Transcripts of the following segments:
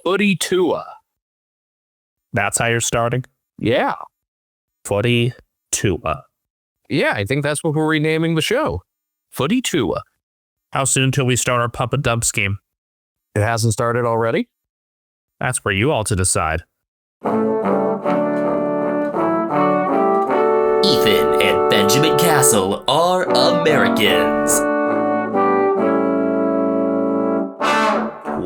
Footy Tuah. That's how you're starting? Yeah. Footy Tuah. Yeah, I think that's what we're renaming the show. Footy Tuah. How soon till we start our pump and dump scheme? It hasn't started already? That's for you all to decide. Ethan and Benjamin Castle are Americans.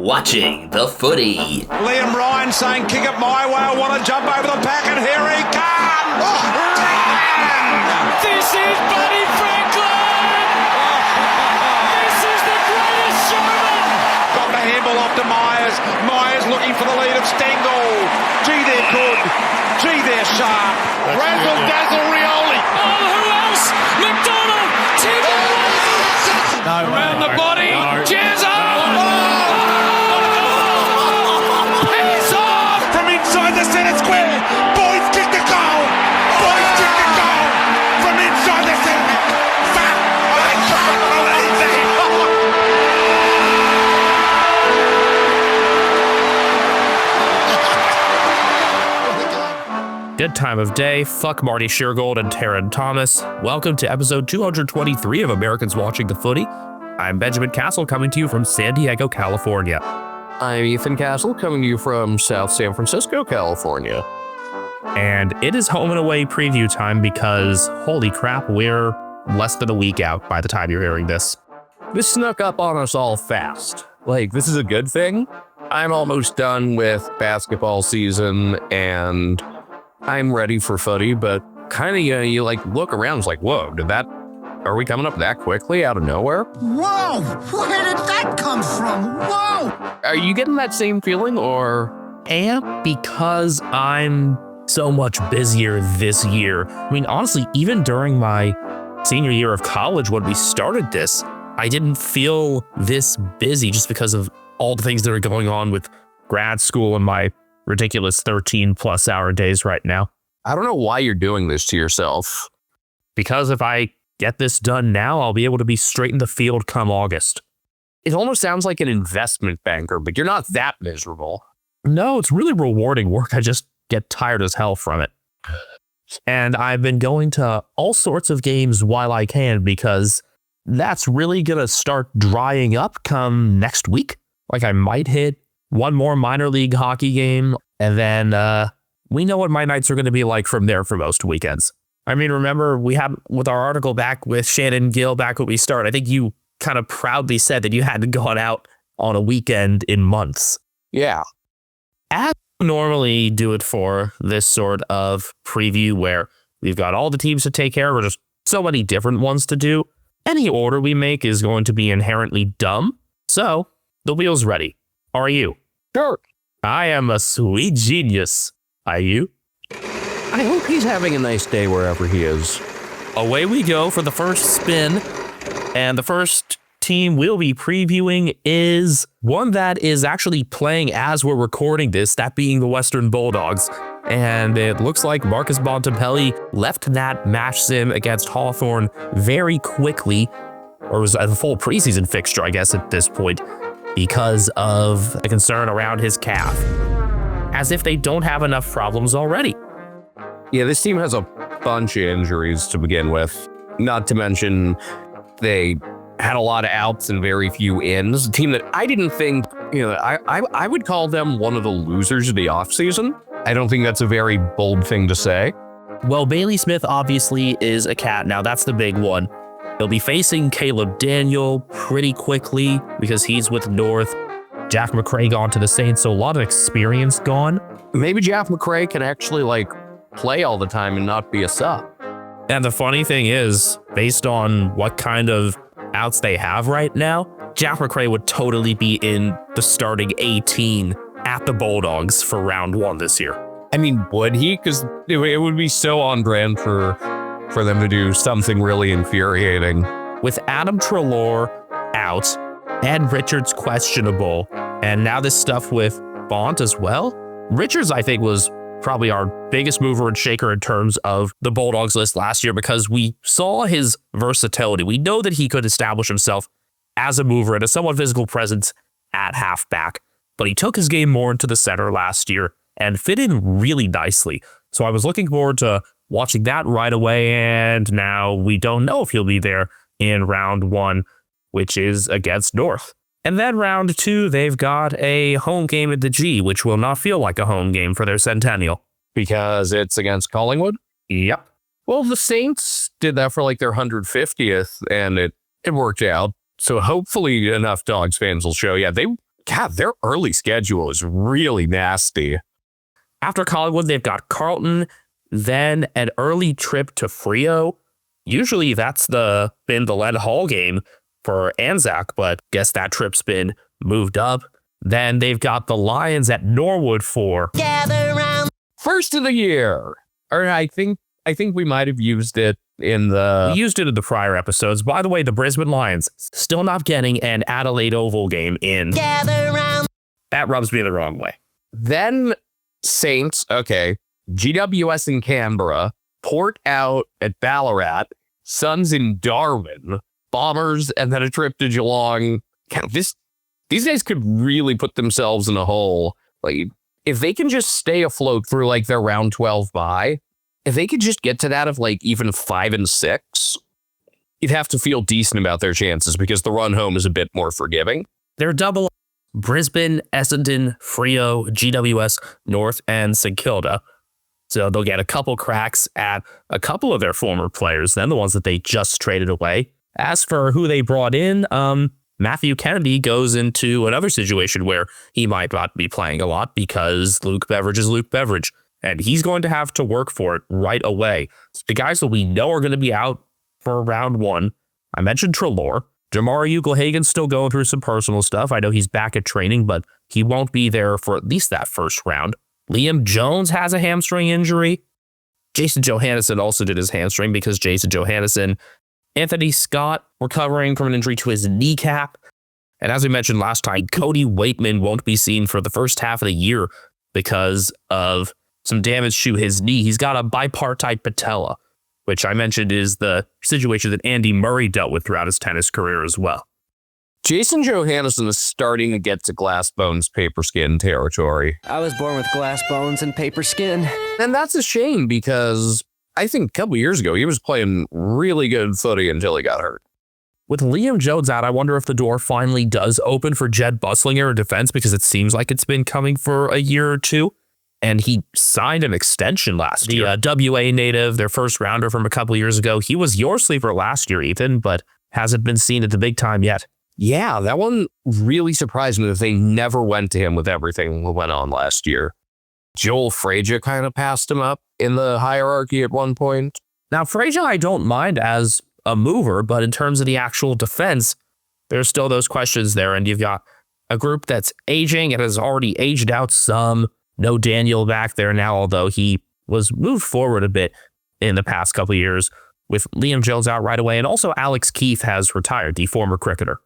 Watching the footy. Liam Ryan saying, kick it my way, I want to jump over the pack, and here he comes! Ryan! This is Buddy Franklin! This is the greatest showman! Got the handball off to Myers. Myers looking for the lead of Stengel. Gee, they're good. Gee, they're sharp. Randall Dazzle Rioli. Oh, who else? McDonald! Around the body. Cheers up! From inside the centre square. Boys kick the goal. Boys kick the goal. From inside the centre. Fuck! I can't believe Good time of day. Fuck Marty Shergold and Taryn Thomas. Welcome to episode 223 of Americans Watching the Footy. I'm Benjamin Castle, coming to you from San Diego, California. I'm Ethan Castle, coming to you from South San Francisco, California. And it is home and away preview time because, holy crap, we're less than a week out by the time you're hearing this. This snuck up on us all fast. This is a good thing. I'm almost done with basketball season, and I'm ready for footy, but kind of, you look around, it's like, whoa, are we coming up that quickly out of nowhere? Whoa! Where did that come from? Whoa! Are you getting that same feeling, or? And because I'm so much busier this year. I mean, honestly, even during my senior year of college when we started this, I didn't feel this busy just because of all the things that are going on with grad school and my ridiculous 13 plus hour days right now. I don't know why you're doing this to yourself. Because if I get this done now, I'll be able to be straight in the field come August. It almost sounds like an investment banker, but you're not that miserable. No, it's really rewarding work. I just get tired as hell from it. And I've been going to all sorts of games while I can because that's really going to start drying up come next week. I might hit one more minor league hockey game, and then we know what my nights are going to be like from there for most weekends. I mean, remember we had with our article back with Shannon Gill back when we started, I think you kind of proudly said that you hadn't gone out on a weekend in months. Yeah. As we normally do it for this sort of preview where we've got all the teams to take care of, or just so many different ones to do, any order we make is going to be inherently dumb. So the wheel's ready. Are you? Sure. I am a sweet genius. Are you? I hope he's having a nice day wherever he is. Away we go for the first spin. And the first team we'll be previewing is one that is actually playing as we're recording this, that being the Western Bulldogs. And it looks like Marcus Bontempelli left that match sim against Hawthorn very quickly, or was a full preseason fixture, I guess, at this point, because of the concern around his calf. As if they don't have enough problems already. Yeah, this team has a bunch of injuries to begin with. Not to mention, they had a lot of outs and very few ins. A team that I didn't think, I would call them one of the losers of the offseason. I don't think that's a very bold thing to say. Well, Bailey Smith obviously is a cat. Now, that's the big one. He'll be facing Caleb Daniel pretty quickly because he's with North. Jack McRae gone to the Saints, so a lot of experience gone. Maybe Jack McRae can actually, play all the time and not be a sub. And the funny thing is, based on what kind of outs they have right now, Jack McRae would totally be in the starting 18 at the Bulldogs for round one this year. I mean, would he? Because it would be so on brand for them to do something really infuriating. With Adam Treloar out, and Richards questionable, and now this stuff with Bont as well. Richards, I think, was probably our biggest mover and shaker in terms of the Bulldogs list last year because we saw his versatility. We know that he could establish himself as a mover and a somewhat physical presence at halfback. but he took his game more into the center last year and fit in really nicely. So I was looking forward to watching that right away, and now we don't know if he'll be there in round 1, which is against North. And then round 2, they've got a home game at the G, which will not feel like a home game for their centennial. Because it's against Collingwood? Yep. Well, the Saints did that for like their 150th, and it worked out. So hopefully enough Dogs fans will show. Yeah, their early schedule is really nasty. After Collingwood, they've got Carlton, then an early trip to Freo. Usually that's been the Len Hall game for Anzac, but guess that trip's been moved up. Then they've got the Lions at Norwood for First of the year. Or I think we might have used it in the... We used it in the prior episodes. By the way, the Brisbane Lions still not getting an Adelaide Oval game in. That rubs me the wrong way. Then Saints, okay. GWS in Canberra, Port out at Ballarat, Suns in Darwin, Bombers, and then a trip to Geelong. These guys could really put themselves in a hole. Like, if they can just stay afloat through like their round 12 bye, if they could just get to that of like even 5 and 6, you'd have to feel decent about their chances because the run home is a bit more forgiving. They're double Brisbane, Essendon, Freo, GWS, North, and St Kilda. So they'll get a couple cracks at a couple of their former players, then the ones that they just traded away. As for who they brought in, Matthew Kennedy goes into another situation where he might not be playing a lot because Luke Beveridge is Luke Beveridge, and he's going to have to work for it right away. The guys that we know are going to be out for round 1, I mentioned Treloar. Jamari Ugle-Hagen's still going through some personal stuff. I know he's back at training, but he won't be there for at least that first round. Liam Jones has a hamstring injury. Jason Johannesson also did his hamstring because Jason Johannesson. Anthony Scott recovering from an injury to his kneecap. And as we mentioned last time, Cody Waitman won't be seen for the first half of the year because of some damage to his knee. He's got a bipartite patella, which I mentioned is the situation that Andy Murray dealt with throughout his tennis career as well. Jason Johannesson is starting to get to glass bones, paper skin territory. I was born with glass bones and paper skin. And that's a shame because I think a couple years ago, he was playing really good footy until he got hurt. With Liam Jones out, I wonder if the door finally does open for Jed Busslinger in defense because it seems like it's been coming for a year or two. And he signed an extension last year. The WA native, their first rounder from a couple years ago. He was your sleeper last year, Ethan, but hasn't been seen at the big time yet. Yeah, that one really surprised me that they never went to him with everything that went on last year. Joel Frazier kind of passed him up in the hierarchy at one point. Now, Frazier, I don't mind as a mover, but in terms of the actual defense, there's still those questions there. And you've got a group that's aging. It has already aged out some. No Daniel back there now, although he was moved forward a bit in the past couple of years with Liam Jones out right away. And also Alex Keith has retired, the former cricketer.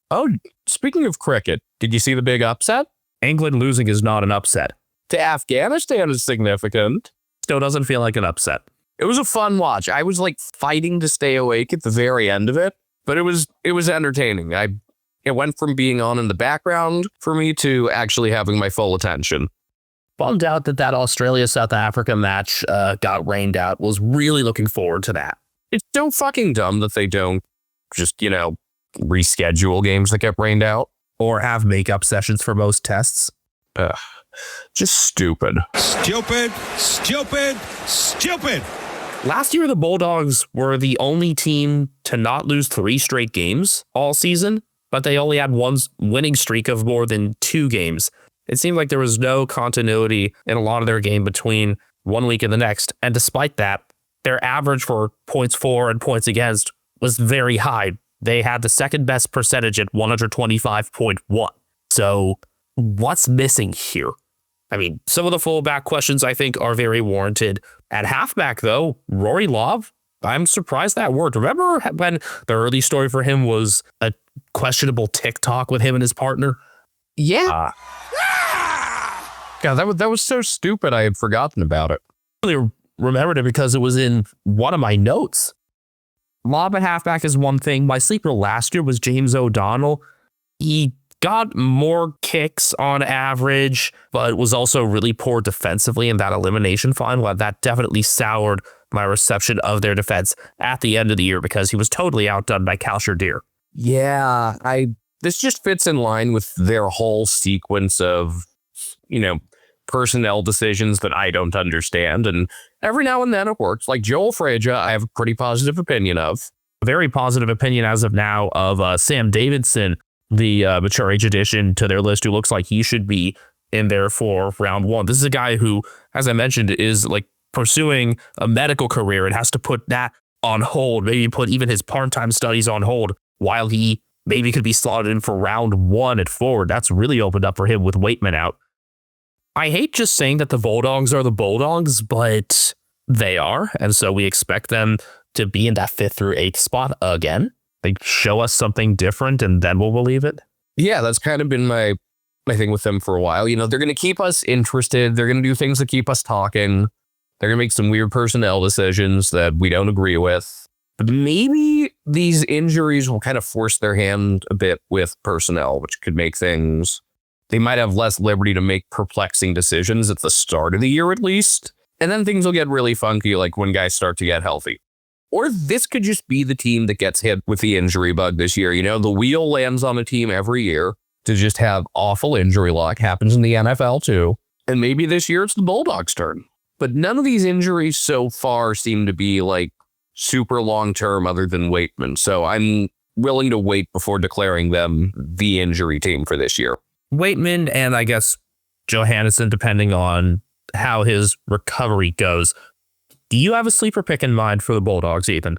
Oh, speaking of cricket, did you see the big upset? England losing is not an upset. To Afghanistan is significant. Still doesn't feel like an upset. It was a fun watch. I was like fighting to stay awake at the very end of it, but it was entertaining. It went from being on in the background for me to actually having my full attention. Bummed out that Australia-South Africa match got rained out. Was really looking forward to that. It's so fucking dumb that they don't just, reschedule games that get rained out. Or have makeup sessions for most tests. Just stupid. Stupid, stupid, stupid. Last year, the Bulldogs were the only team to not lose 3 straight games all season, but they only had one winning streak of more than 2 games. It seemed like there was no continuity in a lot of their game between one week and the next. And despite that, their average for points for and points against was very high. They had the second best percentage at 125.1. So what's missing here? I mean, some of the fullback questions I think are very warranted. At halfback, though, Rory Love, I'm surprised that worked. Remember when the early story for him was a questionable TikTok with him and his partner? Yeah. God, that was so stupid. I had forgotten about it. I really remembered it because it was in one of my notes. Lob at halfback is one thing. My sleeper last year was James O'Donnell. He got more kicks on average, but was also really poor defensively in that elimination final. And that definitely soured my reception of their defense at the end of the year because he was totally outdone by Cal Deer. Yeah, this just fits in line with their whole sequence of, personnel decisions that I don't understand. And every now and then it works. Like Joel Frazier, I have a pretty positive opinion of. A very positive opinion as of now of Sam Davidson, the mature age addition to their list, who looks like he should be in there for round one. This is a guy who, as I mentioned, is like pursuing a medical career and has to put that on hold, maybe put even his part-time studies on hold while he maybe could be slotted in for round one at forward. That's really opened up for him with Waitman out. I hate just saying that the Bulldogs are the Bulldogs, but they are. And so we expect them to be in that 5th through 8th spot again. They show us something different and then we'll believe it. Yeah, that's kind of been my thing with them for a while. They're going to keep us interested. They're going to do things that keep us talking. They're going to make some weird personnel decisions that we don't agree with. But maybe these injuries will kind of force their hand a bit with personnel, which could make things... They might have less liberty to make perplexing decisions at the start of the year, at least. And then things will get really funky, like when guys start to get healthy. Or this could just be the team that gets hit with the injury bug this year. The wheel lands on a team every year to just have awful injury luck. Happens in the NFL too. And maybe this year it's the Bulldogs' turn. But none of these injuries so far seem to be like super long-term other than Waitman. So I'm willing to wait before declaring them the injury team for this year. Waitman and I guess Johannesson, depending on how his recovery goes. Do you have a sleeper pick in mind for the Bulldogs, Ethan?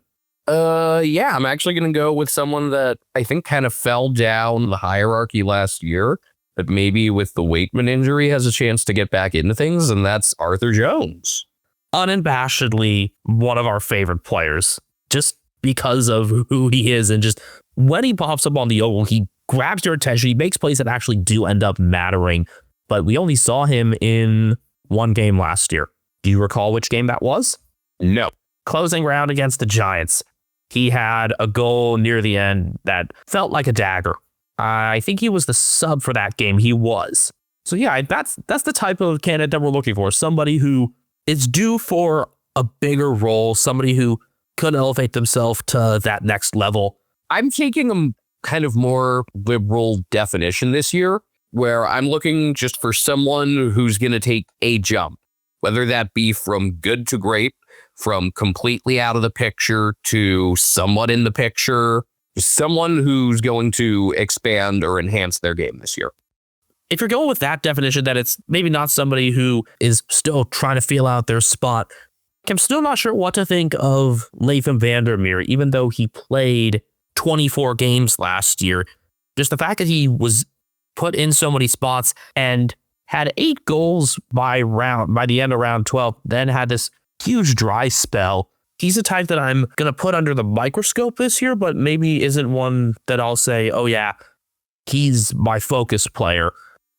Yeah, I'm actually going to go with someone that I think kind of fell down the hierarchy last year, but maybe with the Waitman injury has a chance to get back into things, and that's Arthur Jones. Unabashedly one of our favorite players, just because of who he is, and just when he pops up on the oval, he grabs your attention. He makes plays that actually do end up mattering, but we only saw him in one game last year. Do you recall which game that was? No. Closing round against the Giants. He had a goal near the end that felt like a dagger. I think he was the sub for that game. He was. So yeah, that's the type of candidate that we're looking for. Somebody who is due for a bigger role. Somebody who could elevate themselves to that next level. I'm taking a kind of more liberal definition this year, where I'm looking just for someone who's going to take a jump. Whether that be from good to great, from completely out of the picture to somewhat in the picture, someone who's going to expand or enhance their game this year. If you're going with that definition, that it's maybe not somebody who is still trying to feel out their spot, I'm still not sure what to think of Latham Vandermeer, even though he played 24 games last year. Just the fact that he was put in so many spots and had 8 goals by the end of round 12, then had this huge dry spell. He's a type that I'm going to put under the microscope this year, but maybe isn't one that I'll say, oh yeah, he's my focus player,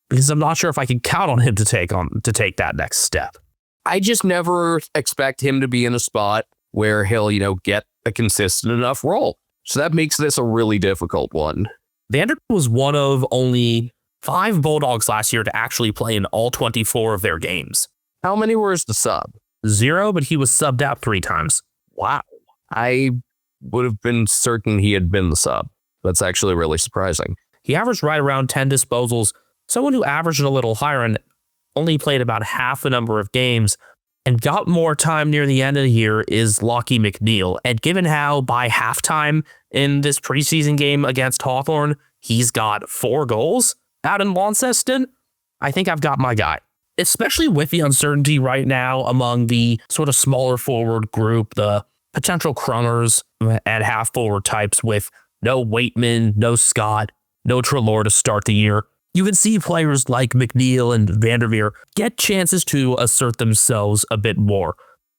because I'm not sure if I can count on him to take that next step. I just never expect him to be in a spot where he'll, get a consistent enough role. So that makes this a really difficult one. Vanderbilt was one of only 5 Bulldogs last year to actually play in all 24 of their games. How many were as the sub? 0, but he was subbed out 3 times. Wow. I would have been certain he had been the sub. That's actually really surprising. He averaged right around 10 disposals. Someone who averaged a little higher and only played about half the number of games and got more time near the end of the year is Lockie McNeil. And given how by halftime in this preseason game against Hawthorn, he's got 4 goals out in Launceston, I think I've got my guy. Especially with the uncertainty right now among the sort of smaller forward group, the potential crummers and half forward types with no Waitman, no Scott, no Treloar to start the year. You can see players like McNeil and Vanderveer get chances to assert themselves a bit more.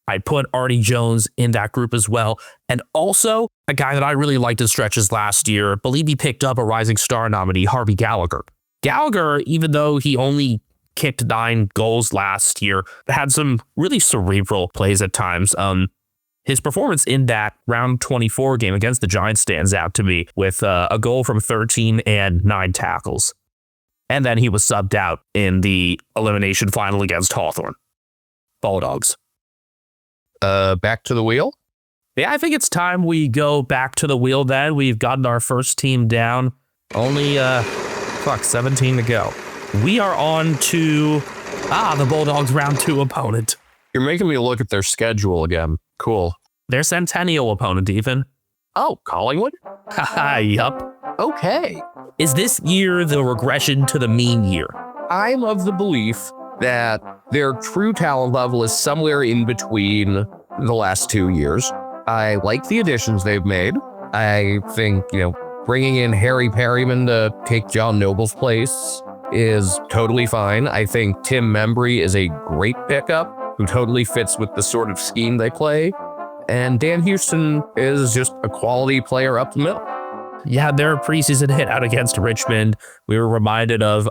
I'd put Artie Jones in that group as well. And also a guy that I really liked in stretches last year, I believe he picked up a Rising Star nominee, Harvey Gallagher. Gallagher, even though he only kicked 9 goals last year, had some really cerebral plays at times. His performance in that round 24 game against the Giants stands out to me with a goal from 13 and 9 tackles. And then he was subbed out in the elimination final against Hawthorn. Bulldogs. Back to the wheel. Yeah, I think it's time we go back to the wheel then. We've gotten our first team down. Only, 17 to go. We are on to, the Bulldogs round 2 opponent. You're making me look at their schedule again. Cool. Their centennial opponent, even. Oh, Collingwood? Haha, yup. Okay. Is this year the regression to the mean year? I'm of the belief that their true talent level is somewhere in between the last 2 years. I like the additions they've made. I think, bringing in Harry Perryman to take John Noble's place is totally fine. I think Tim Membry is a great pickup who totally fits with the sort of scheme they play. And Dan Houston is just a quality player up the middle. Yeah, their preseason hit out against Richmond. We were reminded of,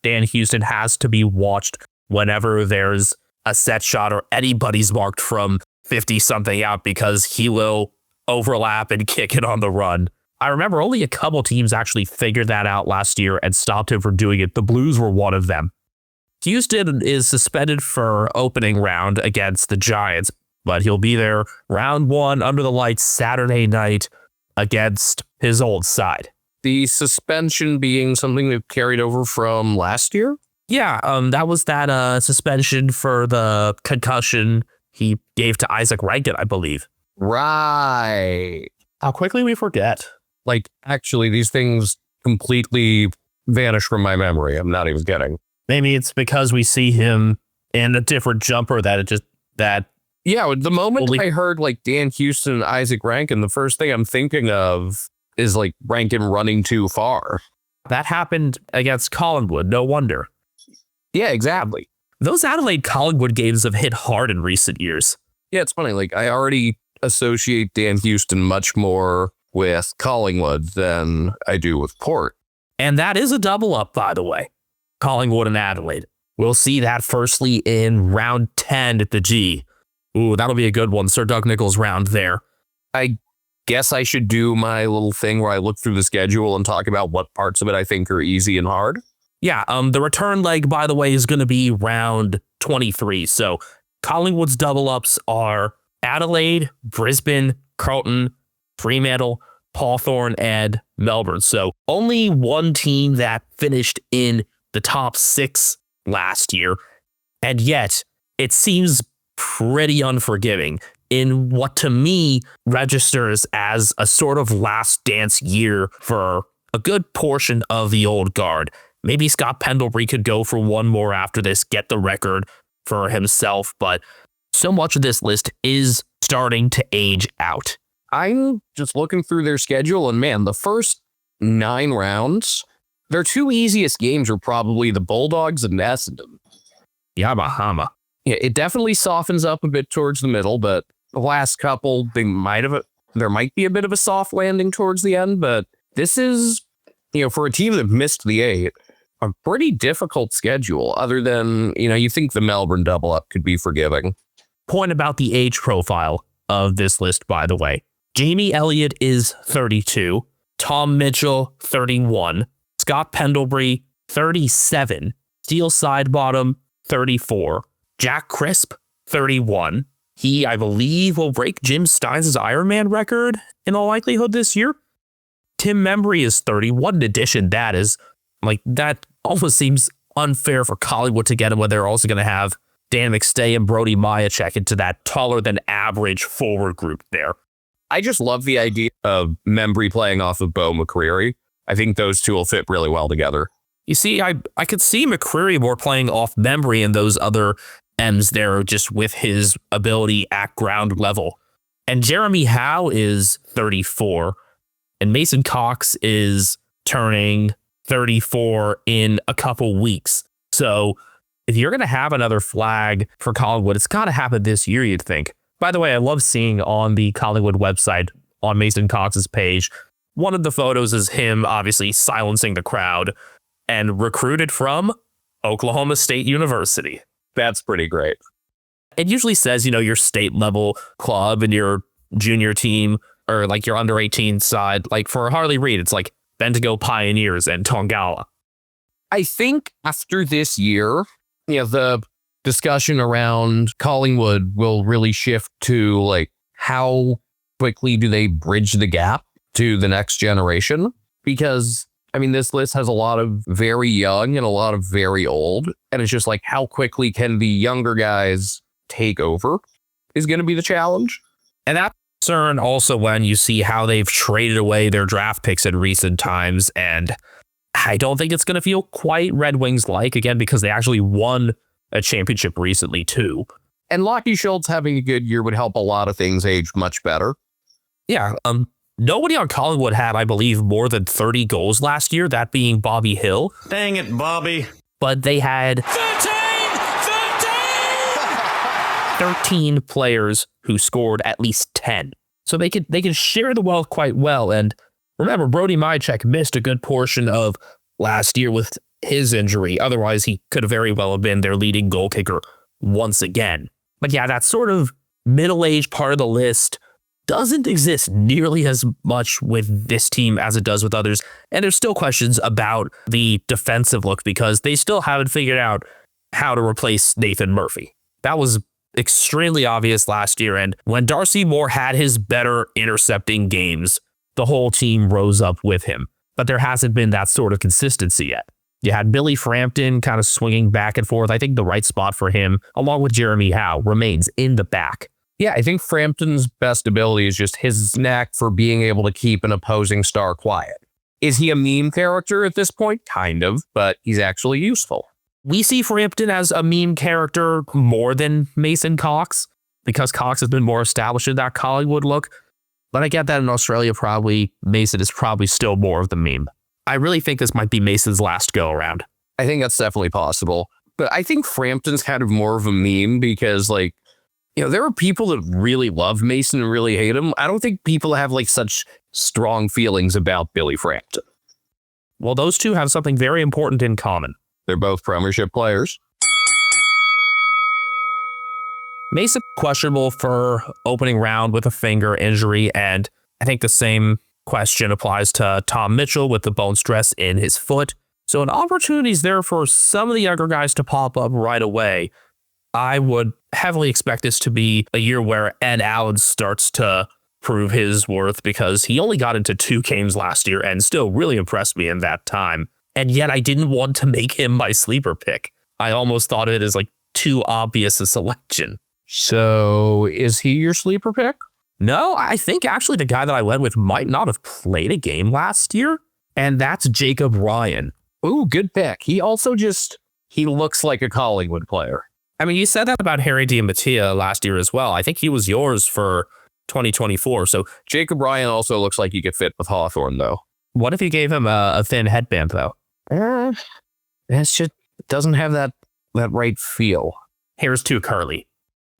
Dan Houston has to be watched whenever there's a set shot or anybody's marked from 50-something out because he will overlap and kick it on the run. I remember only a couple teams actually figured that out last year and stopped him from doing it. The Blues were one of them. Houston is suspended for opening round against the Giants, but he'll be there round 1 under the lights Saturday night against his old side. The suspension being something that carried over from last year? Yeah, that was that suspension for the concussion he gave to Isaac Rankin, I believe. Right. How quickly we forget. Like, actually, these things completely vanish from my memory. I'm not even kidding. Maybe it's because we see him in a different jumper Yeah, the moment I heard Dan Houston and Isaac Rankin, the first thing I'm thinking of is Rankin running too far. That happened against Collingwood, no wonder. Yeah, exactly. Those Adelaide Collingwood games have hit hard in recent years. Yeah, it's funny. I already associate Dan Houston much more with Collingwood than I do with Port. And that is a double up, by the way. Collingwood and Adelaide. We'll see that firstly in round 10 at the G. Ooh, that'll be a good one. Sir Doug Nicholls round there. I guess I should do my little thing where I look through the schedule and talk about what parts of it I think are easy and hard. Yeah, the return leg, by the way, is going to be round 23. So Collingwood's double ups are Adelaide, Brisbane, Carlton, Fremantle, Hawthorn, and Melbourne. So only one team that finished in the top 6 last year. And yet it seems pretty unforgiving in what to me registers as a sort of last dance year for a good portion of the old guard. Maybe Scott Pendlebury could go for one more after this, get the record for himself, but so much of this list is starting to age out. I'm just looking through their schedule, and man, the first 9 rounds, their 2 easiest games are probably the Bulldogs and Essendon. Yamahama. Yeah, it definitely softens up a bit towards the middle, but the last couple, there might be a bit of a soft landing towards the end, but this is, for a team that missed the 8, a pretty difficult schedule, other than, you think the Melbourne double-up could be forgiving. Point about the age profile of this list, by the way. Jamie Elliott is 32, Tom Mitchell, 31, Scott Pendlebury, 37, Steele Sidebottom, 34, Jack Crisp, 31. He, I believe, will break Jim Steins' Ironman record in all likelihood this year. Tim Membry is 30. What an addition that is. That almost seems unfair for Collingwood to get him when they're also going to have Dan McStay and Brody Majacek into that taller than average forward group there. I just love the idea of Membry playing off of Beau McCreary. I think those two will fit really well together. You see, I could see McCreary more playing off Membry and those other M's there just with his ability at ground level. And Jeremy Howe is 34, and Mason Cox is turning 34 in a couple weeks. So if you're going to have another flag for Collingwood, it's got to happen this year, you'd think. By the way, I love seeing on the Collingwood website, on Mason Cox's page, one of the photos is him obviously silencing the crowd and recruited from Oklahoma State University. That's pretty great. It usually says, your state level club and your junior team or like your under 18 side. Like for Harley Reid, it's like Bendigo Pioneers and Tongala. I think after this year, the discussion around Collingwood will really shift to like how quickly do they bridge the gap to the next generation? Because this list has a lot of very young and a lot of very old. And it's just like, how quickly can the younger guys take over is going to be the challenge. And that concern also when you see how they've traded away their draft picks in recent times. And I don't think it's going to feel quite Red Wings like, again, because they actually won a championship recently too. And Lockie Schultz having a good year would help a lot of things age much better. Yeah. Nobody on Collingwood had, I believe, more than 30 goals last year, that being Bobby Hill. Dang it, Bobby. But they had 13 players who scored at least 10. So they could share the wealth quite well. And remember, Brody Mychek missed a good portion of last year with his injury. Otherwise, he could have very well have been their leading goal kicker once again. But yeah, that sort of middle-aged part of the list doesn't exist nearly as much with this team as it does with others. And there's still questions about the defensive look because they still haven't figured out how to replace Nathan Murphy. That was extremely obvious last year. And when Darcy Moore had his better intercepting games, the whole team rose up with him. But there hasn't been that sort of consistency yet. You had Billy Frampton kind of swinging back and forth. I think the right spot for him, along with Jeremy Howe, remains in the back. Yeah, I think Frampton's best ability is just his knack for being able to keep an opposing star quiet. Is he a meme character at this point? Kind of, but he's actually useful. We see Frampton as a meme character more than Mason Cox because Cox has been more established in that Collingwood look. But I get that in Australia, Mason is probably still more of the meme. I really think this might be Mason's last go around. I think that's definitely possible. But I think Frampton's kind of more of a meme because, there are people that really love Mason and really hate him. I don't think people have such strong feelings about Billy Frampton. Well, those two have something very important in common. They're both premiership players. Mason questionable for opening round with a finger injury, and I think the same question applies to Tom Mitchell with the bone stress in his foot. So an opportunity is there for some of the younger guys to pop up right away. I would heavily expect this to be a year where Ed Allen starts to prove his worth because he only got into 2 games last year and still really impressed me in that time. And yet I didn't want to make him my sleeper pick. I almost thought of it as too obvious a selection. So is he your sleeper pick? No, I think actually the guy that I went with might not have played a game last year. And that's Jacob Ryan. Ooh, good pick. He also he looks like a Collingwood player. You said that about Harry DiMattia last year as well. I think he was yours for 2024. So Jacob Ryan also looks like he could fit with Hawthorne, though. What if you gave him a thin headband, though? It's just doesn't have that right feel. Here's to Curly.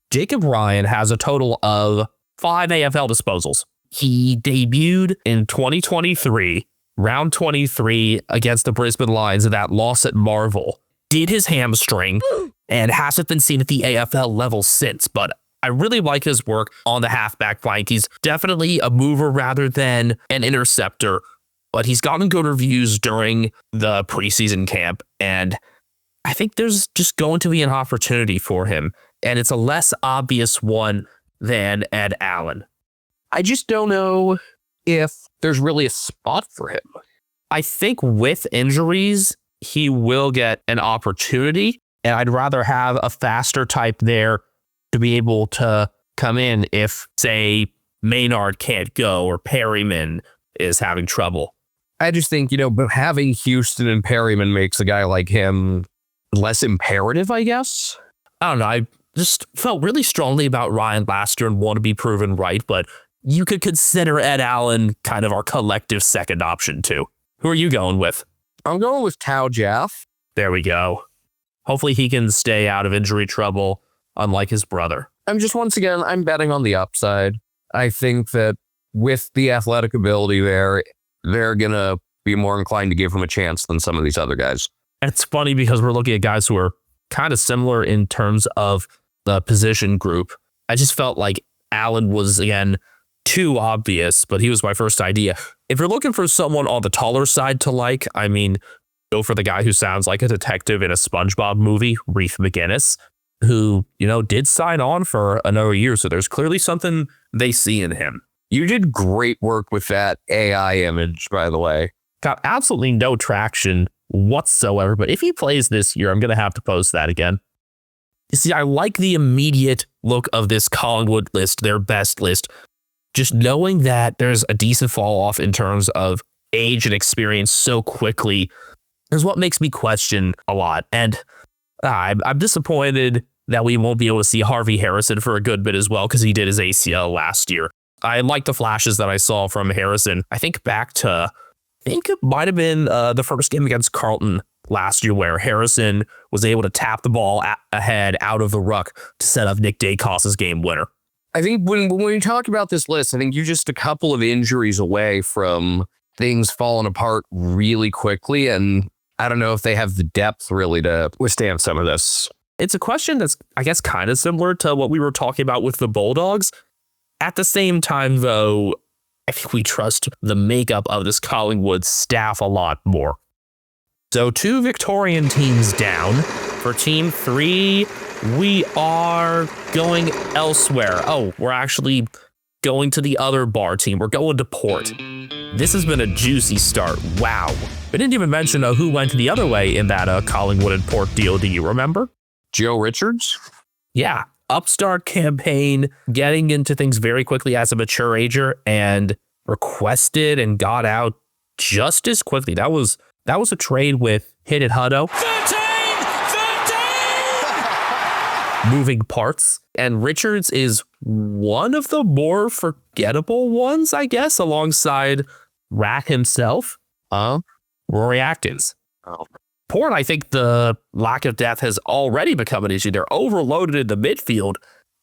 Jacob Ryan has a total of 5 AFL disposals. He debuted in 2023, round 23 against the Brisbane Lions in that loss at Marvel. Did his hamstring and hasn't been seen at the AFL level since, but I really like his work on the halfback flank. He's definitely a mover rather than an interceptor, but he's gotten good reviews during the preseason camp, and I think there's just going to be an opportunity for him, and it's a less obvious one than Ed Allen. I just don't know if there's really a spot for him. I think with injuries, he will get an opportunity, and I'd rather have a faster type there to be able to come in if, say, Maynard can't go or Perryman is having trouble. I just think, but having Houston and Perryman makes a guy like him less imperative, I guess. I don't know. I just felt really strongly about Ryan last year and want to be proven right, but you could consider Ed Allen kind of our collective second option too. Who are you going with? I'm going with Tao Jaff. There we go. Hopefully he can stay out of injury trouble, unlike his brother. I'm betting on the upside. I think that with the athletic ability there, they're going to be more inclined to give him a chance than some of these other guys. And it's funny because we're looking at guys who are kind of similar in terms of the position group. I just felt like Allen was, again, too obvious, but he was my first idea. If you're looking for someone on the taller side to like, I mean, go for the guy who sounds like a detective in a SpongeBob movie, Reef McGinnis, who, did sign on for another year. So there's clearly something they see in him. You did great work with that AI image, by the way. Got absolutely no traction whatsoever, but if he plays this year, I'm going to have to post that again. You see, I like the immediate look of this Collingwood list, their best list. Just knowing that there's a decent fall off in terms of age and experience so quickly is what makes me question a lot. And I'm disappointed that we won't be able to see Harvey Harrison for a good bit as well, because he did his ACL last year. I like the flashes that I saw from Harrison. I think it might have been the first game against Carlton last year where Harrison was able to tap the ball ahead out of the ruck to set up Nick Dacos's game winner. I think when you talk about this list, I think you're just a couple of injuries away from things falling apart really quickly. And I don't know if they have the depth really to withstand some of this. It's a question that's, I guess, kind of similar to what we were talking about with the Bulldogs. At the same time, though, I think we trust the makeup of this Collingwood staff a lot more. So 2 Victorian teams down. For Team 3, we are going elsewhere. Oh, we're actually going to the other bar team. We're going to Port. This has been a juicy start. Wow. We didn't even mention who went the other way in that Collingwood and Port deal. Do you remember? Joe Richards? Yeah. Upstart campaign, getting into things very quickly as a mature ager, and requested and got out just as quickly. That was a trade with Hit It Hutto. 13! Moving parts. And Richards is one of the more forgettable ones, I guess, alongside Rat himself. Rory Atkins. Oh. Port, I think the lack of depth has already become an issue. They're overloaded in the midfield,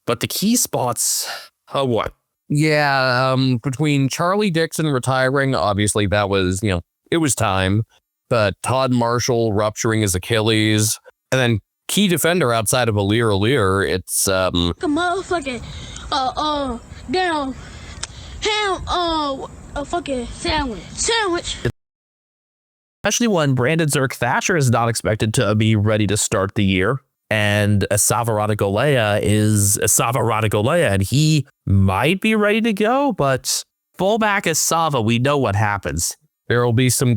but the key spots, what? Yeah, between Charlie Dixon retiring, obviously that was, it was time. But Todd Marshall rupturing his Achilles, and then key defender outside of Alir, it's a motherfucking down ham a fucking sandwich. Especially when Brandon Zirk Thatcher is not expected to be ready to start the year. And Asava Radagolea is Asava Radagolea, and he might be ready to go, but fullback Asava, we know what happens. There will be some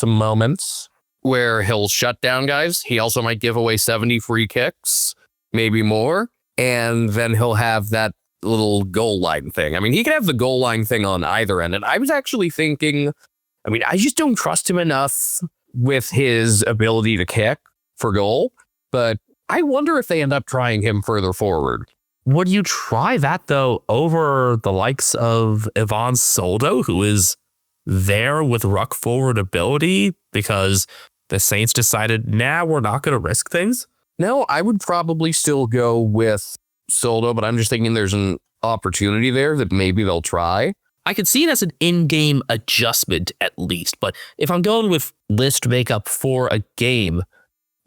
moments where he'll shut down guys. He also might give away 70 free kicks, maybe more. And then he'll have that little goal line thing. I mean, he can have the goal line thing on either end. And I was actually thinking, I just don't trust him enough with his ability to kick for goal. But I wonder if they end up trying him further forward. Would you try that, though, over the likes of Ivan Soldo, who is there with ruck forward ability, because the Saints decided, we're not going to risk things? No, I would probably still go with Soldo, but I'm just thinking there's an opportunity there that maybe they'll try. I could see it as an in-game adjustment at least, but if I'm going with list makeup for a game,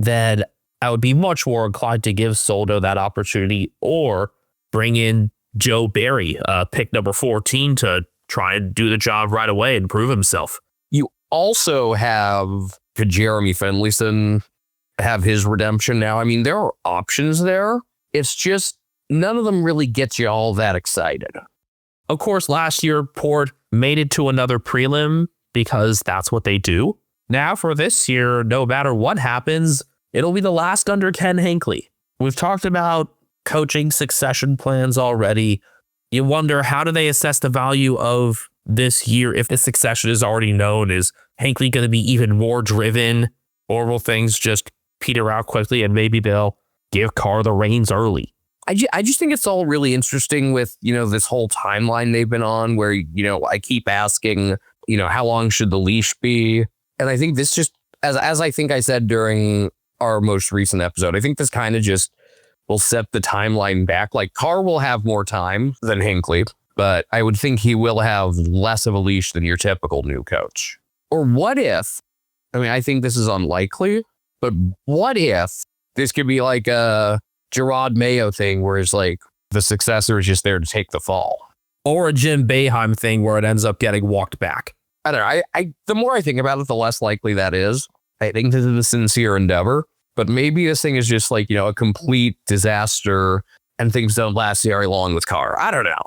then I would be much more inclined to give Soldo that opportunity, or bring in Joe Barry, pick number 14, to try and do the job right away and prove himself. You also have Jeremy Finlayson have his redemption now. I mean, there are options there. It's just none of them really get you all that excited. Of course, last year, Port made it to another prelim because that's what they do. Now for this year, no matter what happens, it'll be the last under Ken Hinckley. We've talked about coaching succession plans already. You wonder, how do they assess the value of this year if the succession is already known? Is Hinckley going to be even more driven, or will things just peter out quickly and maybe they'll give Carr the reins early? I just think it's all really interesting with, this whole timeline they've been on where, I keep asking, how long should the leash be? And I think this just, as I think I said during our most recent episode, I think this kind of just will set the timeline back. Like, Carr will have more time than Hinckley, but I would think he will have less of a leash than your typical new coach. Or what if, I think this is unlikely, but what if this could be like a Gerard Mayo thing where it's like the successor is just there to take the fall. Or a Jim Boeheim thing where it ends up getting walked back. I don't know. I the more I think about it, the less likely that is. I think this is a sincere endeavor, but maybe this thing is just like, a complete disaster and things don't last very long with Carr. I don't know.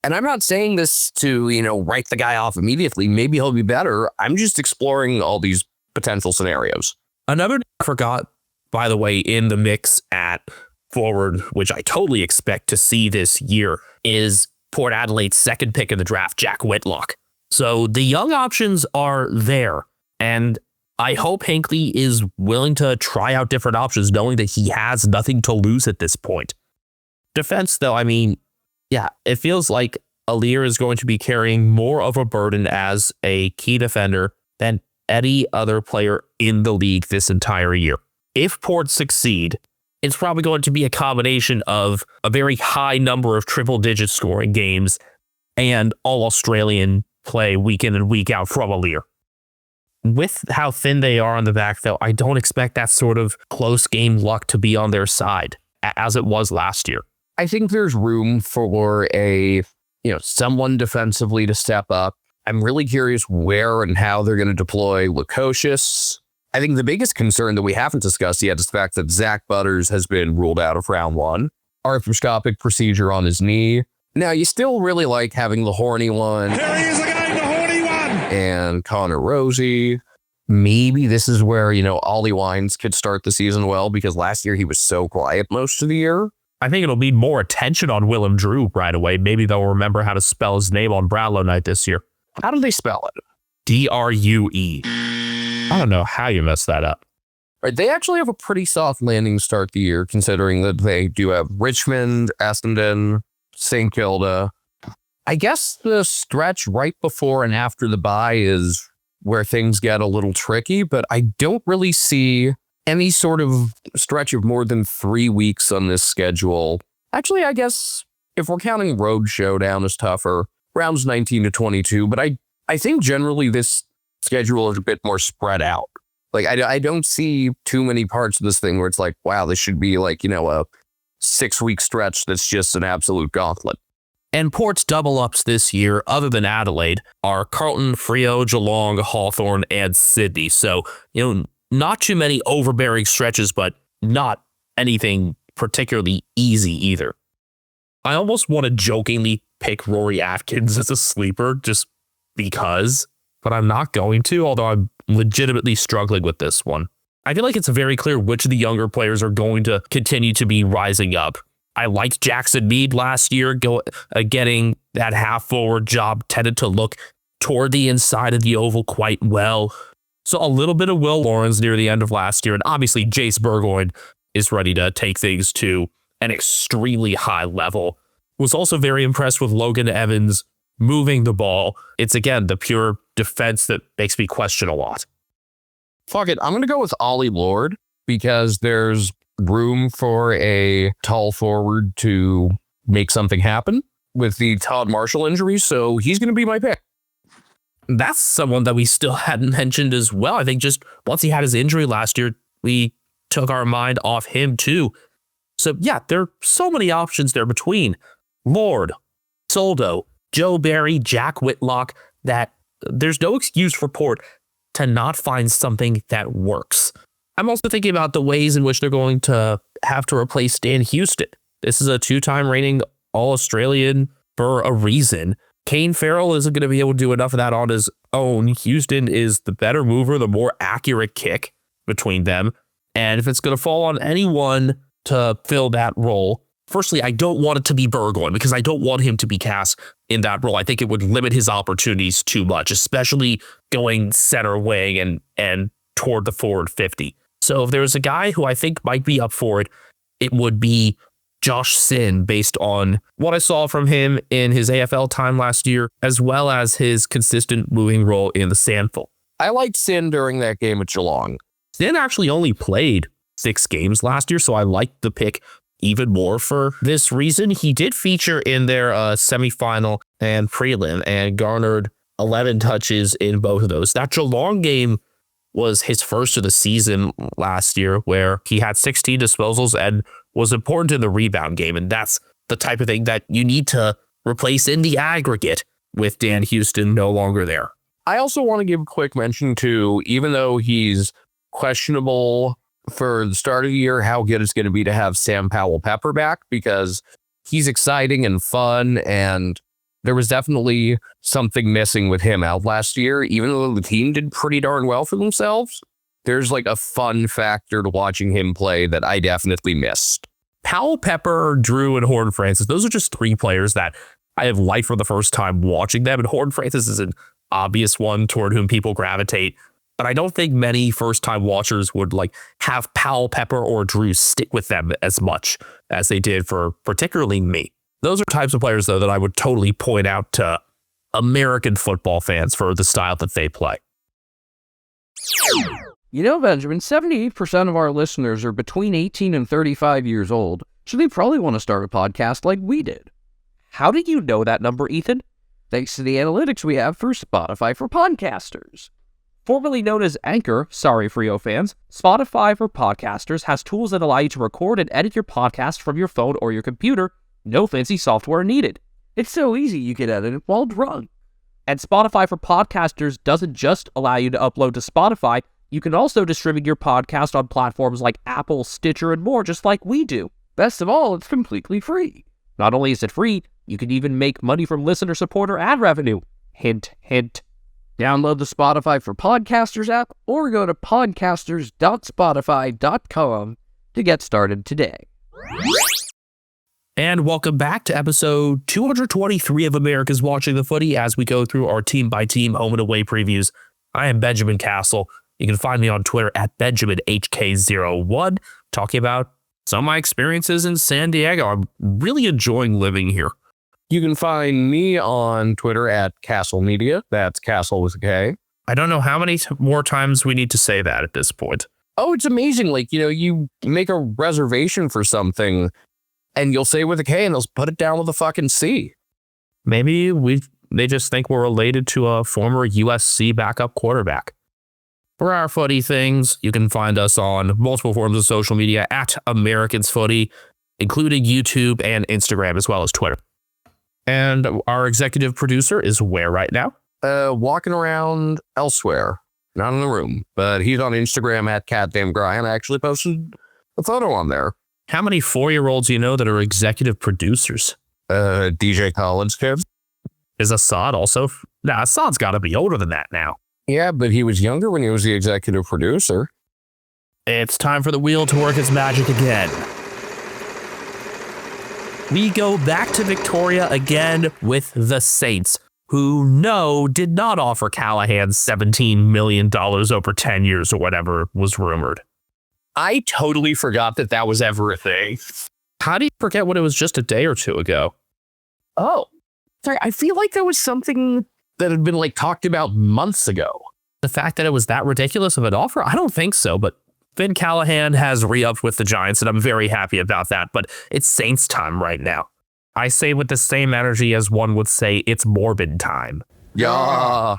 And I'm not saying this to, write the guy off immediately. Maybe he'll be better. I'm just exploring all these potential scenarios. Another I forgot, by the way, in the mix at forward, which I totally expect to see this year, is Port Adelaide's second pick in the draft, Jack Whitlock. So the young options are there, and I hope Hinckley is willing to try out different options, knowing that he has nothing to lose at this point. Defense, though, it feels like Alir is going to be carrying more of a burden as a key defender than any other player in the league this entire year. If Port succeed, it's probably going to be a combination of a very high number of triple-digit scoring games and all-Australian play week in and week out from Alir. With how thin they are on the backfield, I don't expect that sort of close game luck to be on their side, as it was last year. I think there's room for someone defensively to step up. I'm really curious where and how they're going to deploy Lukosius. I think the biggest concern that we haven't discussed yet is the fact that Zach Butters has been ruled out of round 1. Arthroscopic procedure on his knee. Now, you still really like having the horny one. Here he is again, the horny one. And Connor Rosie. Maybe this is where, Ollie Wines could start the season well, because last year he was so quiet most of the year. I think it'll need more attention on Willem Drew right away. Maybe they'll remember how to spell his name on Brownlow night this year. How do they spell it? Drue. I don't know how you messed that up. Right, they actually have a pretty soft landing start the year, considering that they do have Richmond, Essendon, St. Kilda. I guess the stretch right before and after the bye is where things get a little tricky, but I don't really see any sort of stretch of more than 3 weeks on this schedule. Actually, I guess if we're counting Road Showdown as tougher, rounds 19 to 22, but I think generally this schedule is a bit more spread out. Like, I don't see too many parts of this thing where it's like, wow, this should be like, a 6-week stretch that's just an absolute gauntlet. And Port's double-ups this year, other than Adelaide, are Carlton, Freo, Geelong, Hawthorn, and Sydney. So, not too many overbearing stretches, but not anything particularly easy either. I almost want to jokingly pick Rory Atkins as a sleeper just because, but I'm not going to, although I'm legitimately struggling with this one. I feel like it's very clear which of the younger players are going to continue to be rising up. I liked Jackson Mead last year, getting that half-forward job, tended to look toward the inside of the oval quite well. So a little bit of Will Lawrence near the end of last year, and obviously Jace Burgoyne is ready to take things to an extremely high level. Was also very impressed with Logan Evans moving the ball. It's, again, the pure defense that makes me question a lot. Fuck it, I'm going to go with Ollie Lord, because there's room for a tall forward to make something happen with the Todd Marshall injury, so he's going to be my pick. That's someone that we still hadn't mentioned as well. I think just once he had his injury last year, we took our mind off him too. So yeah, there are so many options there between Lord, Soldo, Joe Barry, Jack Whitlock, that there's no excuse for Port to not find something that works. I'm also thinking about the ways in which they're going to have to replace Dan Houston. This is a 2-time reigning All-Australian for a reason. Kane Farrell isn't going to be able to do enough of that on his own. Houston is the better mover, the more accurate kick between them. And if it's going to fall on anyone to fill that role, firstly, I don't want it to be Burgoyne, because I don't want him to be cast in that role. I think it would limit his opportunities too much, especially going center wing and toward the forward 50. So if there's a guy who I think might be up for it, it would be Josh Sin, based on what I saw from him in his AFL time last year, as well as his consistent moving role in the Sandful. I liked Sin during that game at Geelong. Sin actually only played 6 games last year, so I liked the pick even more for this reason. He did feature in their semifinal and prelim and garnered 11 touches in both of those. That Geelong game was his first of the season last year, where he had 16 disposals and was important in the rebound game, and that's the type of thing that you need to replace in the aggregate with Dan Houston no longer there. I also want to give a quick mention to, even though he's questionable for the start of the year, how good it's going to be to have Sam Powell-Pepper back, because he's exciting and fun, and there was definitely something missing with him out last year. Even though the team did pretty darn well for themselves, there's like a fun factor to watching him play that I definitely missed. Powell-Pepper, Drew, and Horton-Francis, those are just three players that I have liked for the first time watching them, and Horton-Francis is an obvious one toward whom people gravitate. But I don't think many first-time watchers would like have Powell-Pepper or Drew stick with them as much as they did for particularly me. Those are types of players, though, that I would totally point out to American football fans for the style that they play. You know, Benjamin, 78% of our listeners are between 18 and 35 years old, so they probably want to start a podcast like we did. How did you know that number, Ethan? Thanks to the analytics we have for Spotify for Podcasters. Formerly known as Anchor, sorry Frio fans, Spotify for Podcasters has tools that allow you to record and edit your podcast from your phone or your computer. No fancy software needed. It's so easy you can edit it while drunk. And Spotify for Podcasters doesn't just allow you to upload to Spotify, you can also distribute your podcast on platforms like Apple, Stitcher, and more, just like we do. Best of all, it's completely free. Not only is it free, you can even make money from listener support or ad revenue. Hint, hint. Download the Spotify for Podcasters app or go to podcasters.spotify.com to get started today. And welcome back to episode 223 of America's Watching the Footy as we go through our team-by-team home and away previews. I am Benjamin Castle. You can find me on Twitter at BenjaminHK01, talking about some of my experiences in San Diego. I'm really enjoying living here. You can find me on Twitter at Castle Media. That's Castle with a K. I don't know how many more times we need to say that at this point. Oh, it's amazing. Like, you know, you make a reservation for something and you'll say with a K and they'll put it down with a fucking C. Maybe they just think we're related to a former USC backup quarterback. For our footy things, you can find us on multiple forms of social media at Americans Footy, including YouTube and Instagram, as well as Twitter. And our executive producer is where right now? Walking around elsewhere, not in the room, but he's on Instagram at CatDamnGrind. I actually posted a photo on there. How many 4-year-olds do you know that are executive producers? DJ Collins kids. Is Assad also? Nah, Assad's got to be older than that now. Yeah, but he was younger when he was the executive producer. It's time for the wheel to work its magic again. We go back to Victoria again with the Saints, who did not offer Callahan $17 million over 10 years or whatever was rumored. I totally forgot that was ever a thing. How do you forget when it was just a day or two ago? Oh, sorry. I feel like that was something that had been like talked about months ago. The fact that it was that ridiculous of an offer? I don't think so, but Finn Callahan has re-upped with the Giants, and I'm very happy about that, but it's Saints time right now. I say with the same energy as one would say it's Morbid time. Yeah.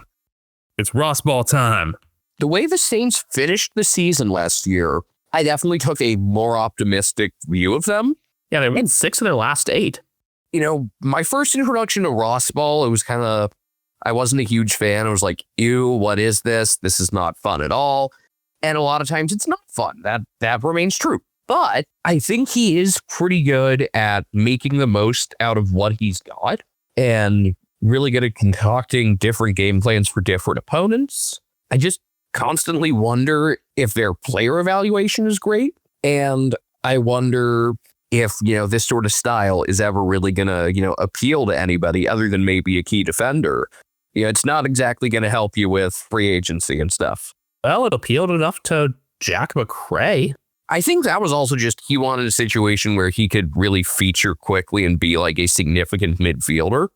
It's Ross Ball time. The way the Saints finished the season last year, I definitely took a more optimistic view of them. Yeah, they won 6 of their last 8. You know, my first introduction to Ross Ball, it was kind of, I wasn't a huge fan. I was like, ew, what is this? This is not fun at all. And a lot of times it's not fun. That remains true. But I think he is pretty good at making the most out of what he's got and really good at concocting different game plans for different opponents. I just constantly wonder if their player evaluation is great. And I wonder if, this sort of style is ever really going to, appeal to anybody other than maybe a key defender. It's not exactly going to help you with free agency and stuff. Well, it appealed enough to Jack McRae. I think that was also just he wanted a situation where he could really feature quickly and be like a significant midfielder.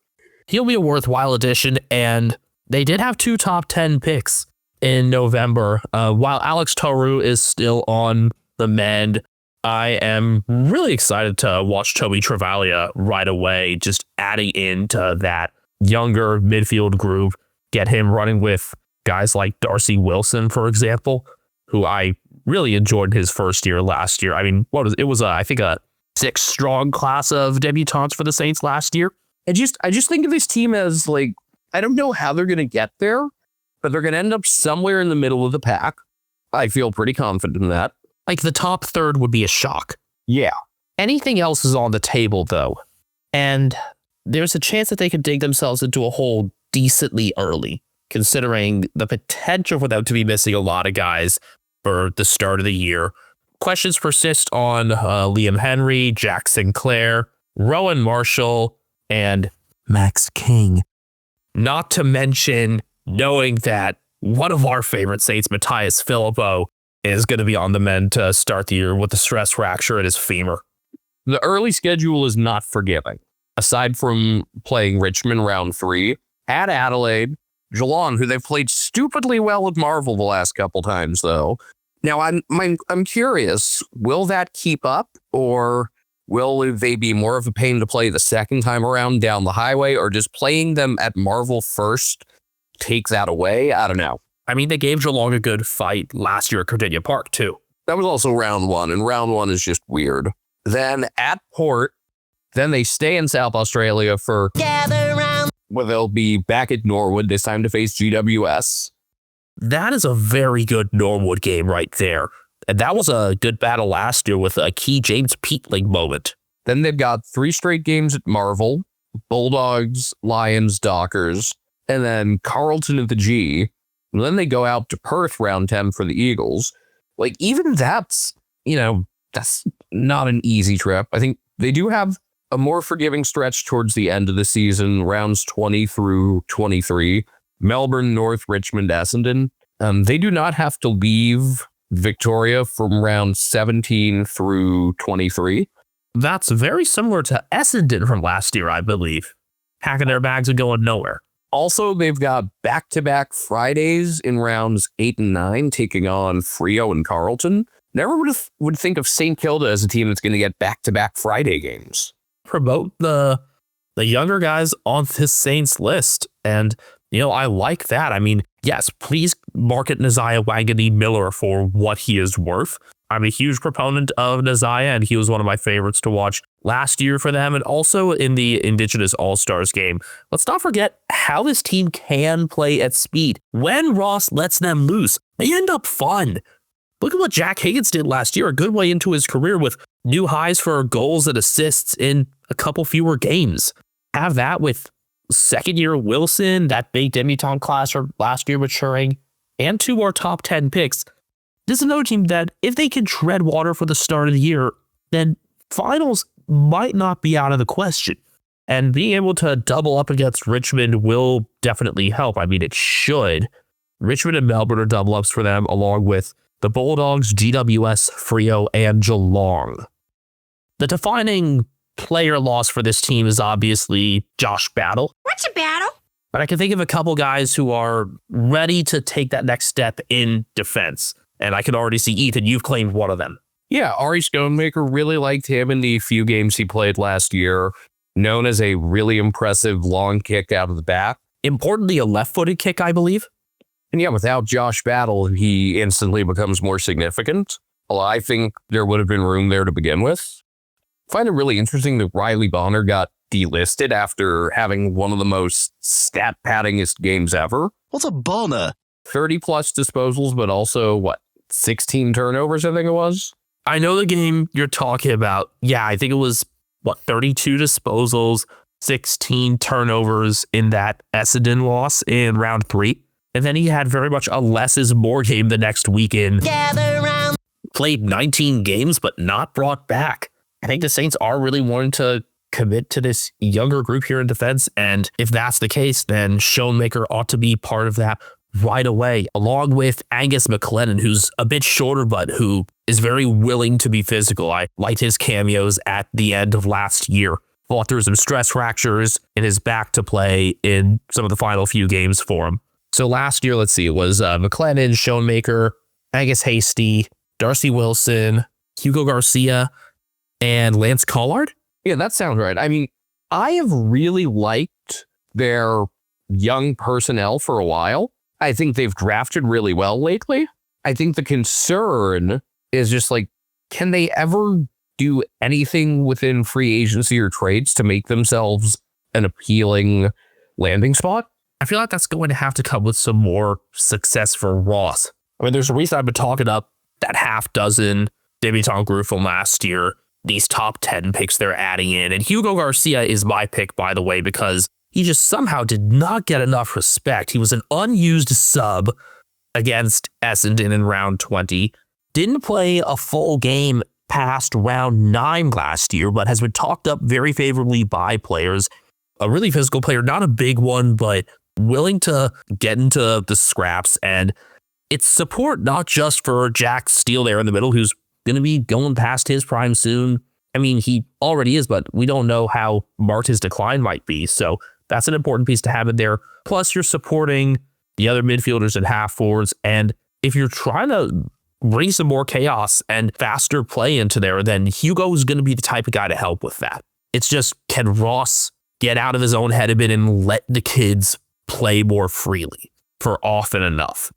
He'll be a worthwhile addition, and they did have 2 top 10 picks in November. While Alex Toru is still on the mend, I am really excited to watch Toby Travaglia right away, just adding into that younger midfield group, get him running with guys like Darcy Wilson, for example, who I really enjoyed his first year last year. I mean, I think a 6 strong class of debutantes for the Saints last year. I just think of this team as like, I don't know how they're going to get there, but they're going to end up somewhere in the middle of the pack. I feel pretty confident in that. Like the top third would be a shock. Yeah. Anything else is on the table, though. And there's a chance that they could dig themselves into a hole decently early, considering the potential for them to be missing a lot of guys for the start of the year. Questions persist on Liam Henry, Jack Sinclair, Rowan Marshall, and Max King. Not to mention knowing that one of our favorite Saints, Matthias Filippo, is going to be on the mend to start the year with a stress fracture at his femur. The early schedule is not forgiving. Aside from playing Richmond round 3, at Adelaide, Geelong, who they've played stupidly well with Marvel the last couple times, though. Now, I'm curious, will that keep up, or will they be more of a pain to play the second time around down the highway, or just playing them at Marvel first take that away? I don't know. I mean, they gave Geelong a good fight last year at Cardinia Park, too. That was also round 1, and round 1 is just weird. Then at Port, then they stay in South Australia for Gather Round, where they'll be back at Norwood, this time to face GWS. That is a very good Norwood game right there. And that was a good battle last year with a key James Peatling moment. Then they've got 3 straight games at Marvel, Bulldogs, Lions, Dockers, and then Carlton at the G. And then they go out to Perth round 10 for the Eagles. Like, even that's not an easy trip. I think they do have a more forgiving stretch towards the end of the season, rounds 20 through 23. Melbourne, North, Richmond, Essendon. They do not have to leave Victoria from round 17 through 23. That's very similar to Essendon from last year, I believe. Packing their bags and going nowhere. Also, they've got back-to-back Fridays in rounds 8 and 9, taking on Freo and Carlton. Never would think of St. Kilda as a team that's going to get back-to-back Friday games. Promote the younger guys on this Saints list. And, I like that. I mean, yes, please market Nazaya Wangani Miller for what he is worth. I'm a huge proponent of Nazaya, and he was one of my favorites to watch last year for them, and also in the Indigenous All-Stars game. Let's not forget how this team can play at speed. When Ross lets them loose, they end up fun. Look at what Jack Higgins did last year, a good way into his career with new highs for goals and assists in a couple fewer games. Have that with second-year Wilson, that big debutante class from last year maturing, and 2 more top 10 picks. This is another team that, if they can tread water for the start of the year, then finals might not be out of the question. And being able to double up against Richmond will definitely help. I mean, it should. Richmond and Melbourne are double ups for them, along with the Bulldogs, GWS, Freo, and Geelong. The defining player loss for this team is obviously Josh Battle. What's a battle? But I can think of a couple guys who are ready to take that next step in defense. And I can already see, Ethan, you've claimed one of them. Yeah, Ari Stonemaker, really liked him in the few games he played last year. Known as a really impressive long kick out of the back. Importantly, a left-footed kick, I believe. And yeah, without Josh Battle, he instantly becomes more significant. Although I think there would have been room there to begin with. I find it really interesting that Riley Bonner got delisted after having one of the most stat-paddingest games ever. What's a Bonner? 30-plus disposals, but also, 16 turnovers, I think it was? I know the game you're talking about. Yeah, I think it was, 32 disposals, 16 turnovers in that Essendon loss in round 3. And then he had very much a less is more game the next weekend. Gather round. Played 19 games, but not brought back. I think the Saints are really wanting to commit to this younger group here in defense. And if that's the case, then Schoenmaker ought to be part of that right away, along with Angus McLennan, who's a bit shorter, but who is very willing to be physical. I liked his cameos at the end of last year. Fought through some stress fractures in his back to play in some of the final few games for him. So last year, let's see, it was McLennan, Schoenmaker, Angus Hasty, Darcy Wilson, Hugo Garcia, and Lance Collard. Yeah, that sounds right. I mean, I have really liked their young personnel for a while. I think they've drafted really well lately. I think the concern is just can they ever do anything within free agency or trades to make themselves an appealing landing spot? I feel like that's going to have to come with some more success for Ross. I mean, there's a reason I've been talking up that half dozen debutant group from last year, these top 10 picks they're adding in. And Hugo Garcia is my pick, by the way, because he just somehow did not get enough respect. He was an unused sub against Essendon in round 20. Didn't play a full game past round 9 last year, but has been talked up very favorably by players. A really physical player, not a big one, but willing to get into the scraps. And it's support not just for Jack Steele there in the middle, who's going to be going past his prime soon. I mean, he already is, but we don't know how marked his decline might be. So that's an important piece to have in there. Plus, you're supporting the other midfielders and half forwards. And if you're trying to bring some more chaos and faster play into there, then Hugo is going to be the type of guy to help with that. It's just, can Ross get out of his own head a bit and let the kids play more freely for often enough?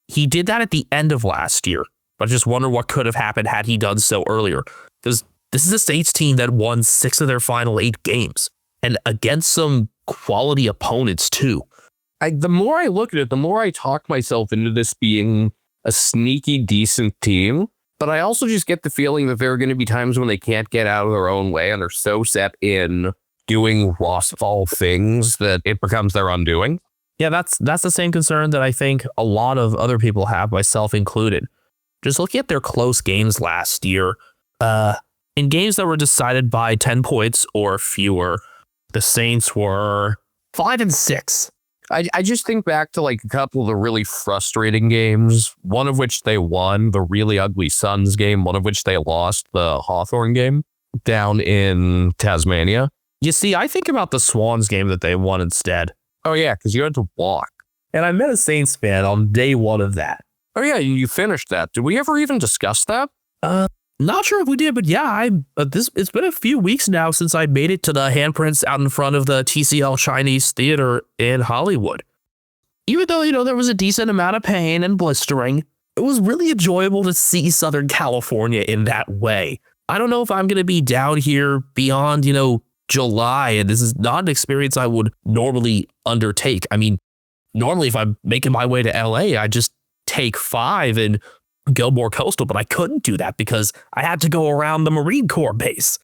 He did that at the end of last year, but I just wonder what could have happened had he done so earlier. Because this is a Saints team that won 6 of their final 8 games, and against some quality opponents too. The more I look at it, the more I talk myself into this being a sneaky, decent team. But I also just get the feeling that there are going to be times when they can't get out of their own way and they're so set in doing Rossfall things that it becomes their undoing. Yeah, that's the same concern that I think a lot of other people have, myself included. Just looking at their close games last year, in games that were decided by 10 points or fewer, the Saints were 5-6. I just think back to like a couple of the really frustrating games, one of which they won, the really ugly Suns game, one of which they lost, the Hawthorn game down in Tasmania. You see, I think about the Swans game that they won instead. Oh, yeah, because you had to walk. And I met a Saints fan on day 1 of that. Oh, yeah, you finished that. Did we ever even discuss that? Not sure if we did, but yeah, it's been a few weeks now since I made it to the handprints out in front of the TCL Chinese Theater in Hollywood. Even though, there was a decent amount of pain and blistering, it was really enjoyable to see Southern California in that way. I don't know if I'm going to be down here beyond, July, and this is not an experience I would normally undertake. I mean, normally if I'm making my way to LA, I just take 5 and go more coastal, but I couldn't do that because I had to go around the Marine Corps base.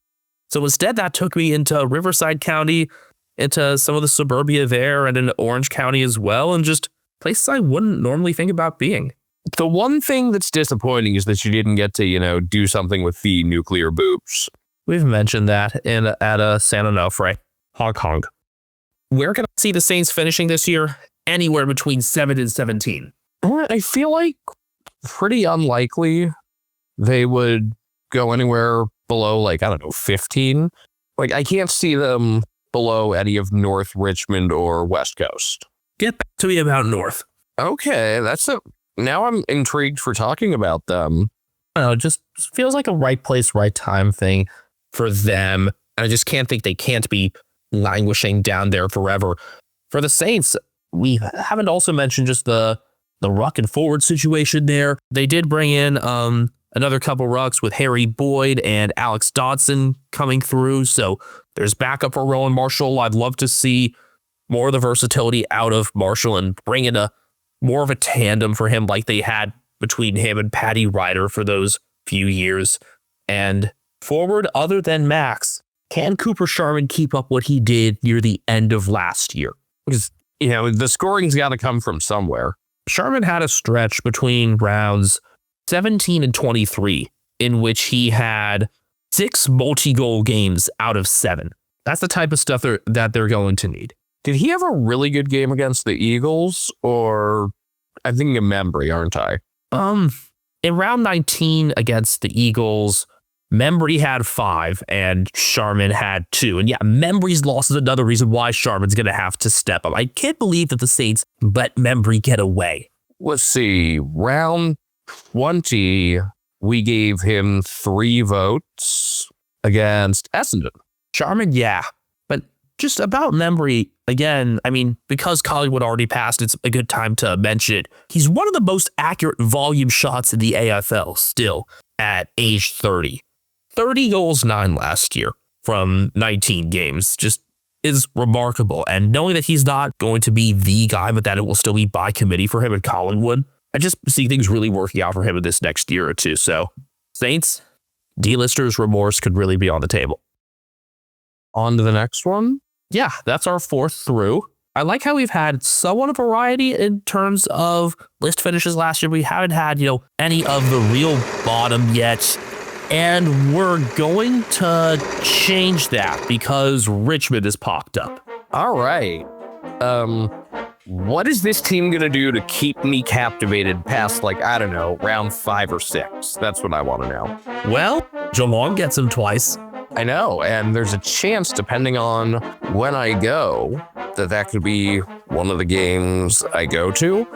So instead, that took me into Riverside County, into some of the suburbia there, and into Orange County as well, and just places I wouldn't normally think about being. The one thing that's disappointing is that you didn't get to, do something with the nuclear boobs. We've mentioned that at San Onofre, Hong Kong. Where can I see the Saints finishing this year? Anywhere between 7 and 17. I feel like pretty unlikely they would go anywhere below 15. I can't see them below any of North Richmond or West Coast. Get back to me about North. Okay, now I'm intrigued for talking about them. I don't know, it just feels like a right place, right time thing for them. And I just can't think they can't be languishing down there forever. For the Saints, we haven't also mentioned just the ruck and forward situation there. They did bring in another couple rucks with Harry Boyd and Alex Dodson coming through. So there's backup for Rowan Marshall. I'd love to see more of the versatility out of Marshall and bring in more of a tandem for him like they had between him and Paddy Ryder for those few years. And forward, other than Max, can Cooper Sharman keep up what he did near the end of last year? Because, the scoring's got to come from somewhere. Sharman had a stretch between rounds 17 and 23 in which he had 6 multi-goal games out of 7. That's the type of stuff that they're going to need. Did he have a really good game against the Eagles? Or I'm thinking of Membry, aren't I? In round 19 against the Eagles, Membry had 5 and Sharman had 2. And yeah, Membry's loss is another reason why Sharman's going to have to step up. I can't believe that the Saints let Membry get away. Let's see. Round 20, we gave him 3 votes against Essendon. Sharman, yeah. But just about Membry, again, I mean, because Collingwood already passed, it's a good time to mention it. He's one of the most accurate volume shots in the AFL still at age 30. 30 goals, 9 last year from 19 games. Just is remarkable. And knowing that he's not going to be the guy, but that it will still be by committee for him at Collingwood, I just see things really working out for him in this next year or two. So, Saints, D-listers remorse could really be on the table. On to the next one. Yeah, that's our 4th through. I like how we've had somewhat of variety in terms of list finishes last year. We haven't had, any of the real bottom yet. And we're going to change that because Richmond has popped up. All right. What is this team going to do to keep me captivated past, round 5 or 6? That's what I want to know. Well, Geelong gets him twice. I know, and there's a chance, depending on when I go, that could be one of the games I go to.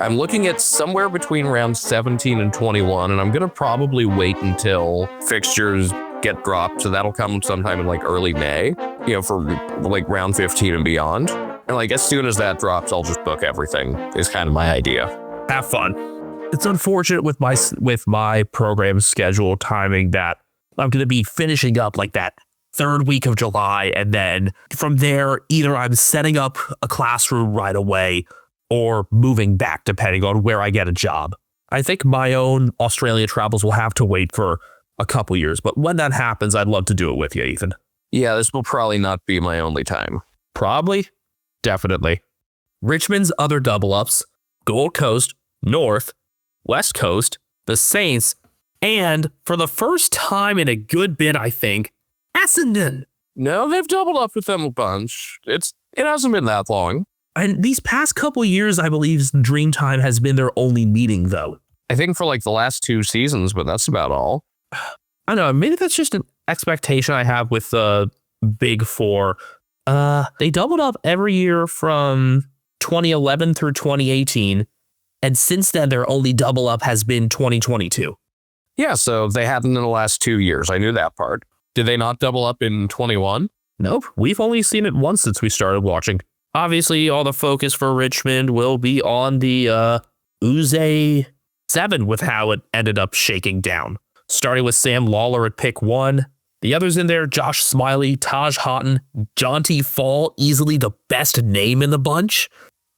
I'm looking at somewhere between round 17 and 21, and I'm going to probably wait until fixtures get dropped, so that'll come sometime in early May, for round 15 and beyond. And as soon as that drops, I'll just book everything, is kind of my idea. Have fun. It's unfortunate with my program schedule timing that I'm going to be finishing up that 3rd week of July, and then from there, either I'm setting up a classroom right away or moving back, depending on where I get a job. I think my own Australia travels will have to wait for a couple years, but when that happens, I'd love to do it with you, Ethan. Yeah, this will probably not be my only time. Probably. Definitely. Richmond's other double-ups, Gold Coast, North, West Coast, the Saints, and for the first time in a good bit, I think, Essendon. No, they've doubled up with them a bunch. It hasn't been that long. And these past couple years, I believe Dreamtime has been their only meeting, though. I think for the last 2 seasons, but that's about all. I know, maybe that's just an expectation I have with the Big Four. They doubled up every year from 2011 through 2018, and since then, their only double up has been 2022. Yeah, so they hadn't in the last 2 years. I knew that part. Did they not double up in 21? Nope, we've only seen it once since we started watching. Obviously, all the focus for Richmond will be on the Uze 7 with how it ended up shaking down. Starting with Sam Lawler at pick 1. The others in there, Josh Smiley, Taj Houghton, Jonty Fall, easily the best name in the bunch,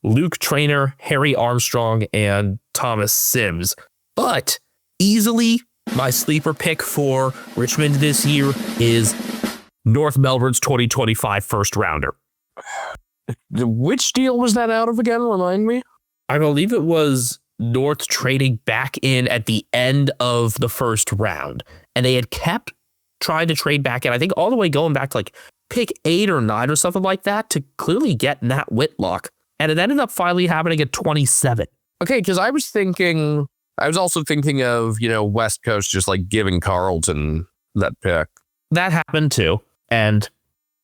Luke Traynor, Harry Armstrong, and Thomas Sims. But easily, my sleeper pick for Richmond this year is North Melbourne's 2025 first rounder. Which deal was that out of again? Remind me. I believe it was North trading back in at the end of the first round, and they had kept trying to trade back in, I think all the way going back to pick 8 or 9 or something like that to clearly get Nat Whitlock. And it ended up finally happening at 27. Okay, because I was also thinking of, West Coast just giving Carlton that pick. That happened too. And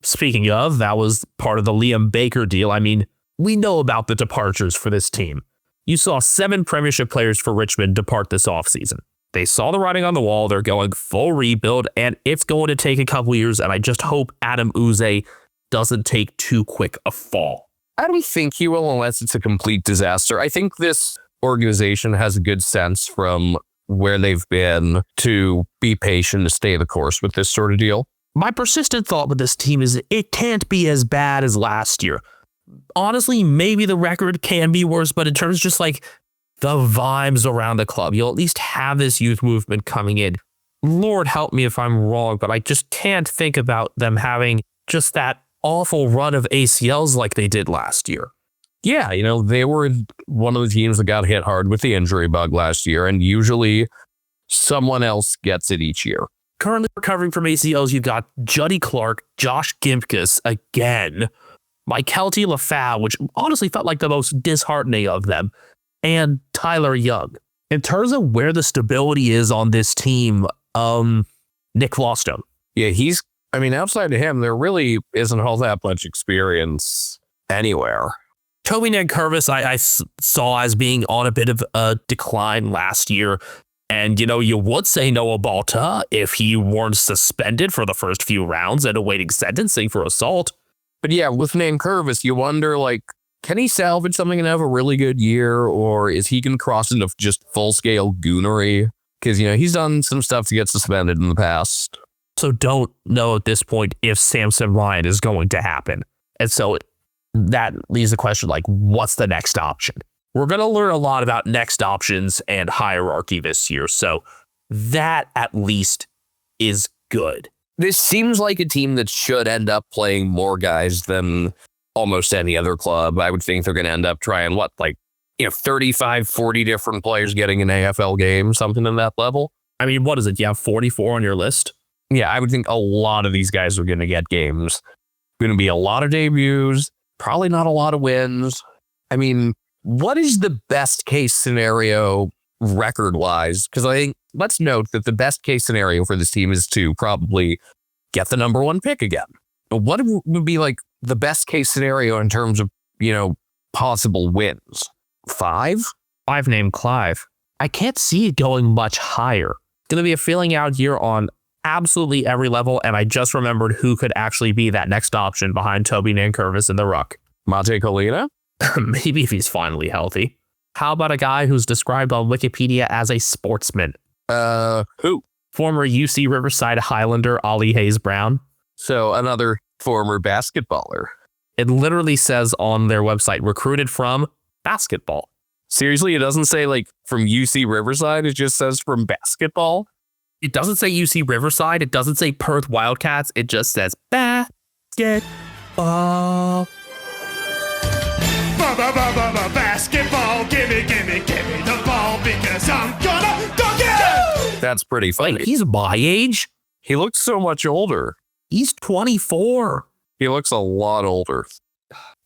speaking of, that was part of the Liam Baker deal. I mean, we know about the departures for this team. You saw 7 premiership players for Richmond depart this offseason. They saw the writing on the wall. They're going full rebuild, and it's going to take a couple years, and I just hope Adam Uze doesn't take too quick a fall. I don't think he will unless it's a complete disaster. I think this organization has a good sense from where they've been to be patient, to stay the course with this sort of deal. My persistent thought with this team is it can't be as bad as last year. Honestly, maybe the record can be worse, but in terms of just the vibes around the club, you'll at least have this youth movement coming in. Lord help me if I'm wrong, but I just can't think about them having just that awful run of ACLs like they did last year. Yeah, they were one of the teams that got hit hard with the injury bug last year, and usually someone else gets it each year. Currently recovering from ACLs, you've got Juddy Clark, Josh Gimkus again, Mykelti Lafau, which honestly felt like the most disheartening of them, and Tyler Young. In terms of where the stability is on this team, Nick Lawstone. Yeah, outside of him, there really isn't all that much experience anywhere. Toby Nankervis, I saw as being on a bit of a decline last year. And, you would say Noah Balta if he weren't suspended for the first few rounds and awaiting sentencing for assault. But yeah, with Nankervis, you wonder, can he salvage something and have a really good year, or is he going to cross into just full-scale goonery? because, he's done some stuff to get suspended in the past. So don't know at this point if Samson Ryan is going to happen. And so that leaves the question, like, what's the next option? We're going to learn a lot about next options and hierarchy this year. So that at least is good. This seems like a team that should end up playing more guys than almost any other club. I would think they're going to end up trying 35, 40 different players getting an AFL game, something in that level. I mean, what is it? You have 44 on your list? Yeah, I would think a lot of these guys are going to get games. Going to be a lot of debuts, probably not a lot of wins. I mean, what is the best case scenario record-wise? Because I think, let's note that the best case scenario for this team is to probably get the number 1 pick again. What would be like the best case scenario in terms of, possible wins? 5? I've named Clive. I can't see it going much higher. It's going to be a filling out year on absolutely every level, and I just remembered who could actually be that next option behind Toby Nankervis in the ruck. Monte Colina? Maybe if he's finally healthy. How about a guy who's described on Wikipedia as a sportsman? Who? Former UC Riverside Highlander Ollie Hayes Brown. So another former basketballer. It literally says on their website, recruited from basketball. Seriously, it doesn't say from UC Riverside. It just says from basketball. It doesn't say UC Riverside. It doesn't say Perth Wildcats. It just says basketball. Basketball, gimme the ball because I'm gonna dunk it! That's pretty funny. Wait, he's my age? He looks so much older. He's 24. He looks a lot older.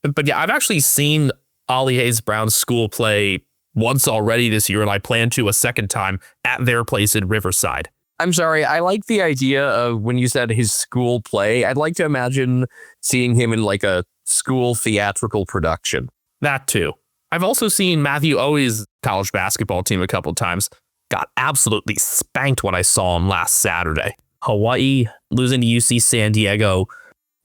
But yeah, I've actually seen Ollie Hayes Brown's school play once already this year, and I plan to a second time at their place in Riverside. I'm sorry, I like the idea of when you said his school play. I'd like to imagine seeing him in a school theatrical production. That too. I've also seen Matthew Owie's college basketball team a couple times. Got absolutely spanked when I saw him last Saturday. Hawaii losing to UC San Diego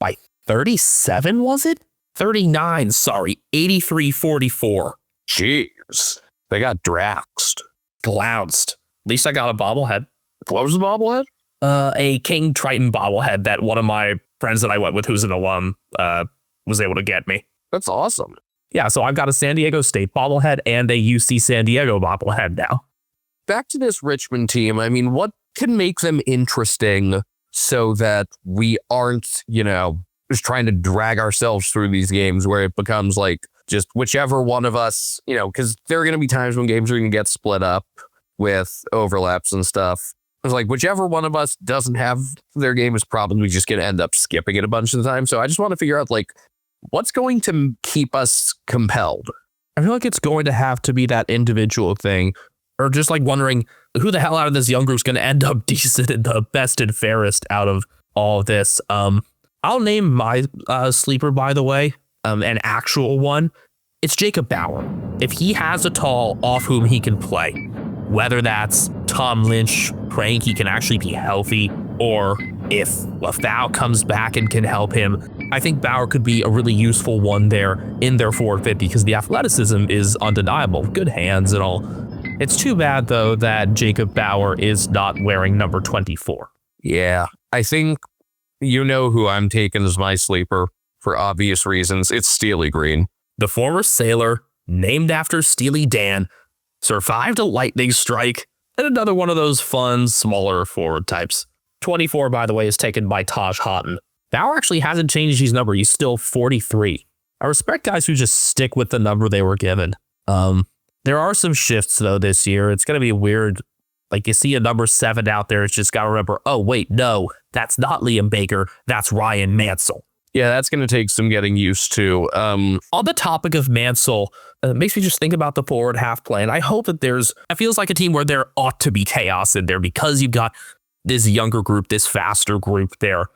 by 37, was it? 39, sorry. 83-44. Jeez. They got draxed. Glounced. At least I got a bobblehead. What was the bobblehead? A King Triton bobblehead that one of my friends that I went with, who's an alum, was able to get me. That's awesome. Yeah, so I've got a San Diego State bobblehead and a UC San Diego bobblehead now. Back to this Richmond team. I mean, what can make them interesting so that we aren't, just trying to drag ourselves through these games where it becomes just whichever one of us, because there are going to be times when games are going to get split up with overlaps and stuff. It's whichever one of us doesn't have their game is probably just going to end up skipping it a bunch of the time. So I just want to figure out what's going to keep us compelled. I feel like it's going to have to be that individual thing, or just wondering who the hell out of this young group's going to end up decent and the best and fairest out of all of this. I'll name my sleeper, by the way, an actual one. It's Jacob Bauer. If he has a tall off whom he can play, whether that's Tom Lynch praying he can actually be healthy, or if Lafau comes back and can help him, I think Bauer could be a really useful one there in their forward 50 because the athleticism is undeniable. Good hands and all. It's too bad, though, that Jacob Bauer is not wearing number 24. Yeah, I think who I'm taking as my sleeper for obvious reasons. It's Steely Green. The former sailor, named after Steely Dan, survived a lightning strike, and another one of those fun, smaller forward types. 24, by the way, is taken by Taj Houghton. Bauer actually hasn't changed his number. He's still 43. I respect guys who just stick with the number they were given. There are some shifts, though, this year. It's going to be weird. You see a number 7 out there, it's just got to remember, oh, wait, no, that's not Liam Baker. That's Ryan Mansell. Yeah, that's going to take some getting used to. On the topic of Mansell, it makes me just think about the forward half play. And I hope that it feels like a team where there ought to be chaos in there because you've got this younger group, this faster group there.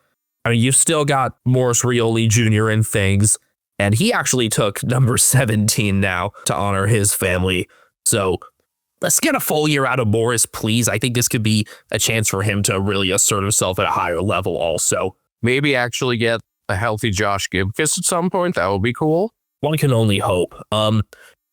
I mean, you've still got Morris Rioli Jr. and things. And he actually took number 17 now to honor his family. So let's get a full year out of Morris, please. I think this could be a chance for him to really assert himself at a higher level also. Maybe actually get a healthy Josh Gibkiss at some point. That would be cool. One can only hope.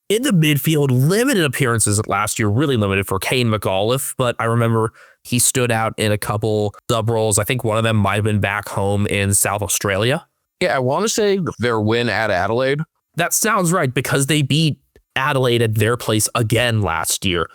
In the midfield, limited appearances last year, really limited for Kane McAuliffe, but I remember he stood out in a couple sub roles. I think one of them might have been back home in South Australia. Yeah, I want to say their win at Adelaide. That sounds right, because they beat Adelaide at their place again last year.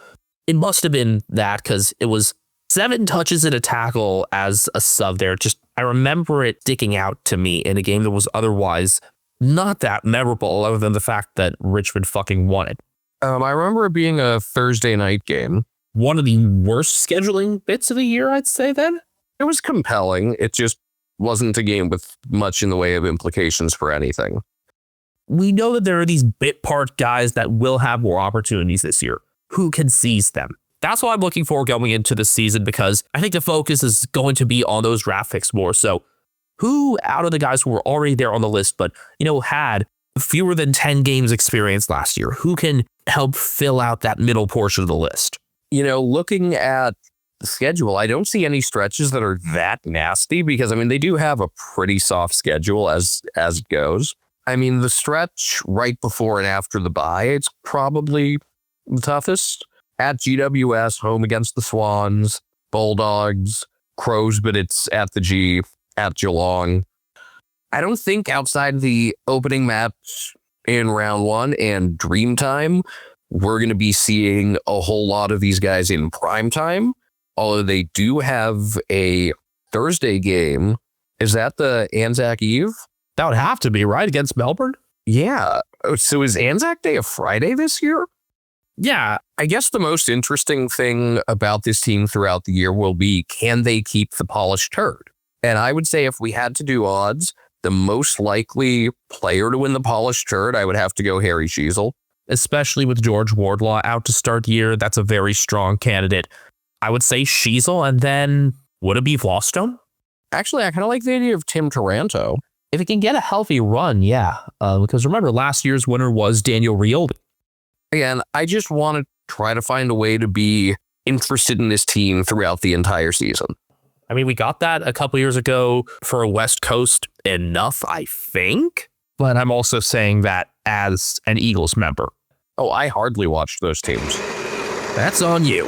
It must have been that, because it was 7 touches and a tackle as a sub there. I remember it sticking out to me in a game that was otherwise not that memorable, other than the fact that Richmond fucking won it. I remember it being a Thursday night game. One of the worst scheduling bits of the year, I'd say then. It was compelling. It just wasn't a game with much in the way of implications for anything. We know that there are these bit part guys that will have more opportunities this year. Who can seize them? That's what I'm looking for going into the season, because I think the focus is going to be on those draft picks more. So who out of the guys who were already there on the list, but, had fewer than 10 games experience last year, who can help fill out that middle portion of the list? Looking at the schedule, I don't see any stretches that are that nasty, because, they do have a pretty soft schedule as it goes. The stretch right before and after the bye, it's probably the toughest. At GWS, home against the Swans, Bulldogs, Crows, but it's at the G, at Geelong. I don't think outside the opening match in round 1 and Dreamtime, we're going to be seeing a whole lot of these guys in prime time, although they do have a Thursday game. Is that the Anzac Eve? That would have to be, right? Against Melbourne? Yeah. So is Anzac Day a Friday this year? Yeah. I guess the most interesting thing about this team throughout the year will be, can they keep the polished turd? And I would say if we had to do odds, the most likely player to win the polished turd, I would have to go Harry Sheezel. Especially with George Wardlaw out to start the year, that's a very strong candidate. I would say Sheezel, and then would it be Flostone? Actually, I kind of like the idea of Tim Taranto. If it can get a healthy run, yeah. Because remember, last year's winner was Daniel Rioli. Again, I just want to try to find a way to be interested in this team throughout the entire season. We got that a couple years ago for West Coast enough, I think. But I'm also saying that as an Eagles member. Oh, I hardly watched those teams. That's on you.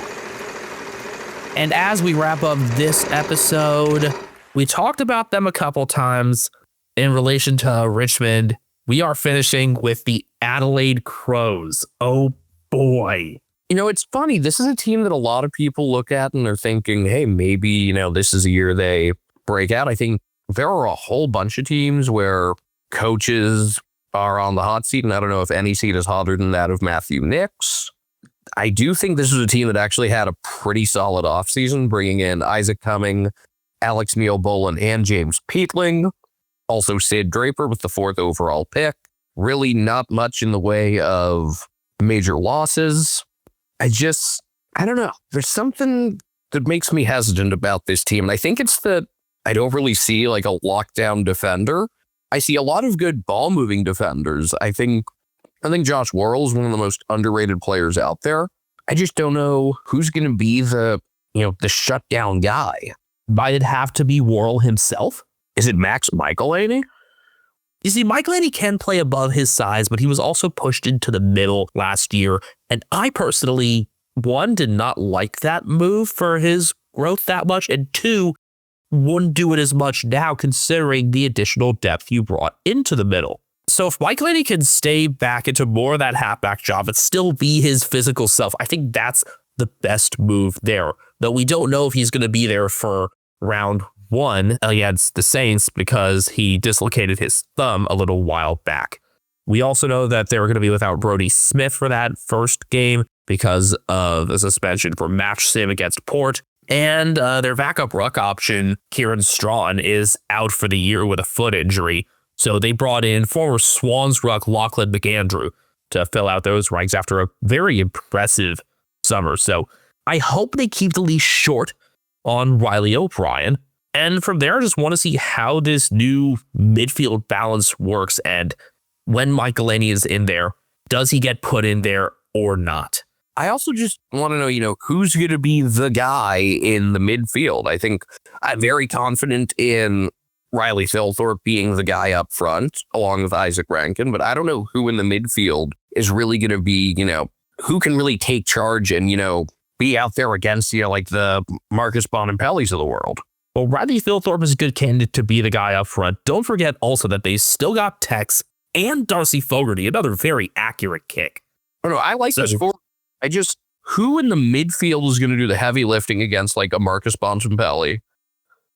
And as we wrap up this episode, we talked about them a couple times in relation to Richmond. We are finishing with the Adelaide Crows. Oh boy. It's funny. This is a team that a lot of people look at and they're thinking, hey, maybe, this is a year they break out. I think there are a whole bunch of teams where coaches are on the hot seat, and I don't know if any seat is hotter than that of Matthew Nicks. I do think this is a team that actually had a pretty solid offseason, bringing in Isaac Cumming, Alex Neil-Boland, and James Peatling. Also Sid Draper with the 4th overall pick. Really not much in the way of major losses. I don't know. There's something that makes me hesitant about this team. And I think it's that I don't really see like a lockdown defender. I see a lot of good ball moving defenders. I think Josh Worrell is one of the most underrated players out there. I just don't know who's going to be the shutdown guy. Might it have to be Worrell himself? Is it Max Michelini? You see, Michelini can play above his size, but he was also pushed into the middle last year. And I personally, 1, did not like that move for his growth that much, and 2, wouldn't do it as much now considering the additional depth you brought into the middle. So if Michelini can stay back into more of that halfback job and still be his physical self, I think that's the best move there. Though we don't know if he's going to be there for round 1 against the Saints because he dislocated his thumb a little while back. We also know that they were going to be without Brody Smith for that first game because of the suspension for match sim against Port. And their backup ruck option, Kieran Strawn, is out for the year with a foot injury. So they brought in former Swans ruck Lachlan McAndrew to fill out those ranks after a very impressive summer. So I hope they keep the leash short on Riley O'Brien. And from there, I just want to see how this new midfield balance works. And when Michelini is in there, does he get put in there or not? I also just want to know, who's going to be the guy in the midfield. I think I'm very confident in Riley Thilthorpe being the guy up front, along with Isaac Rankin, but I don't know who in the midfield is really going to be, who can really take charge and, be out there against, like the Marcus Bonampellis of the world. Well, Riley Philthorpe is a good candidate to be the guy up front. Don't forget also that they still got Tex and Darcy Fogarty, another very accurate kick. Oh, no, I like this. Who in the midfield is going to do the heavy lifting against like a Marcus Bonampelli?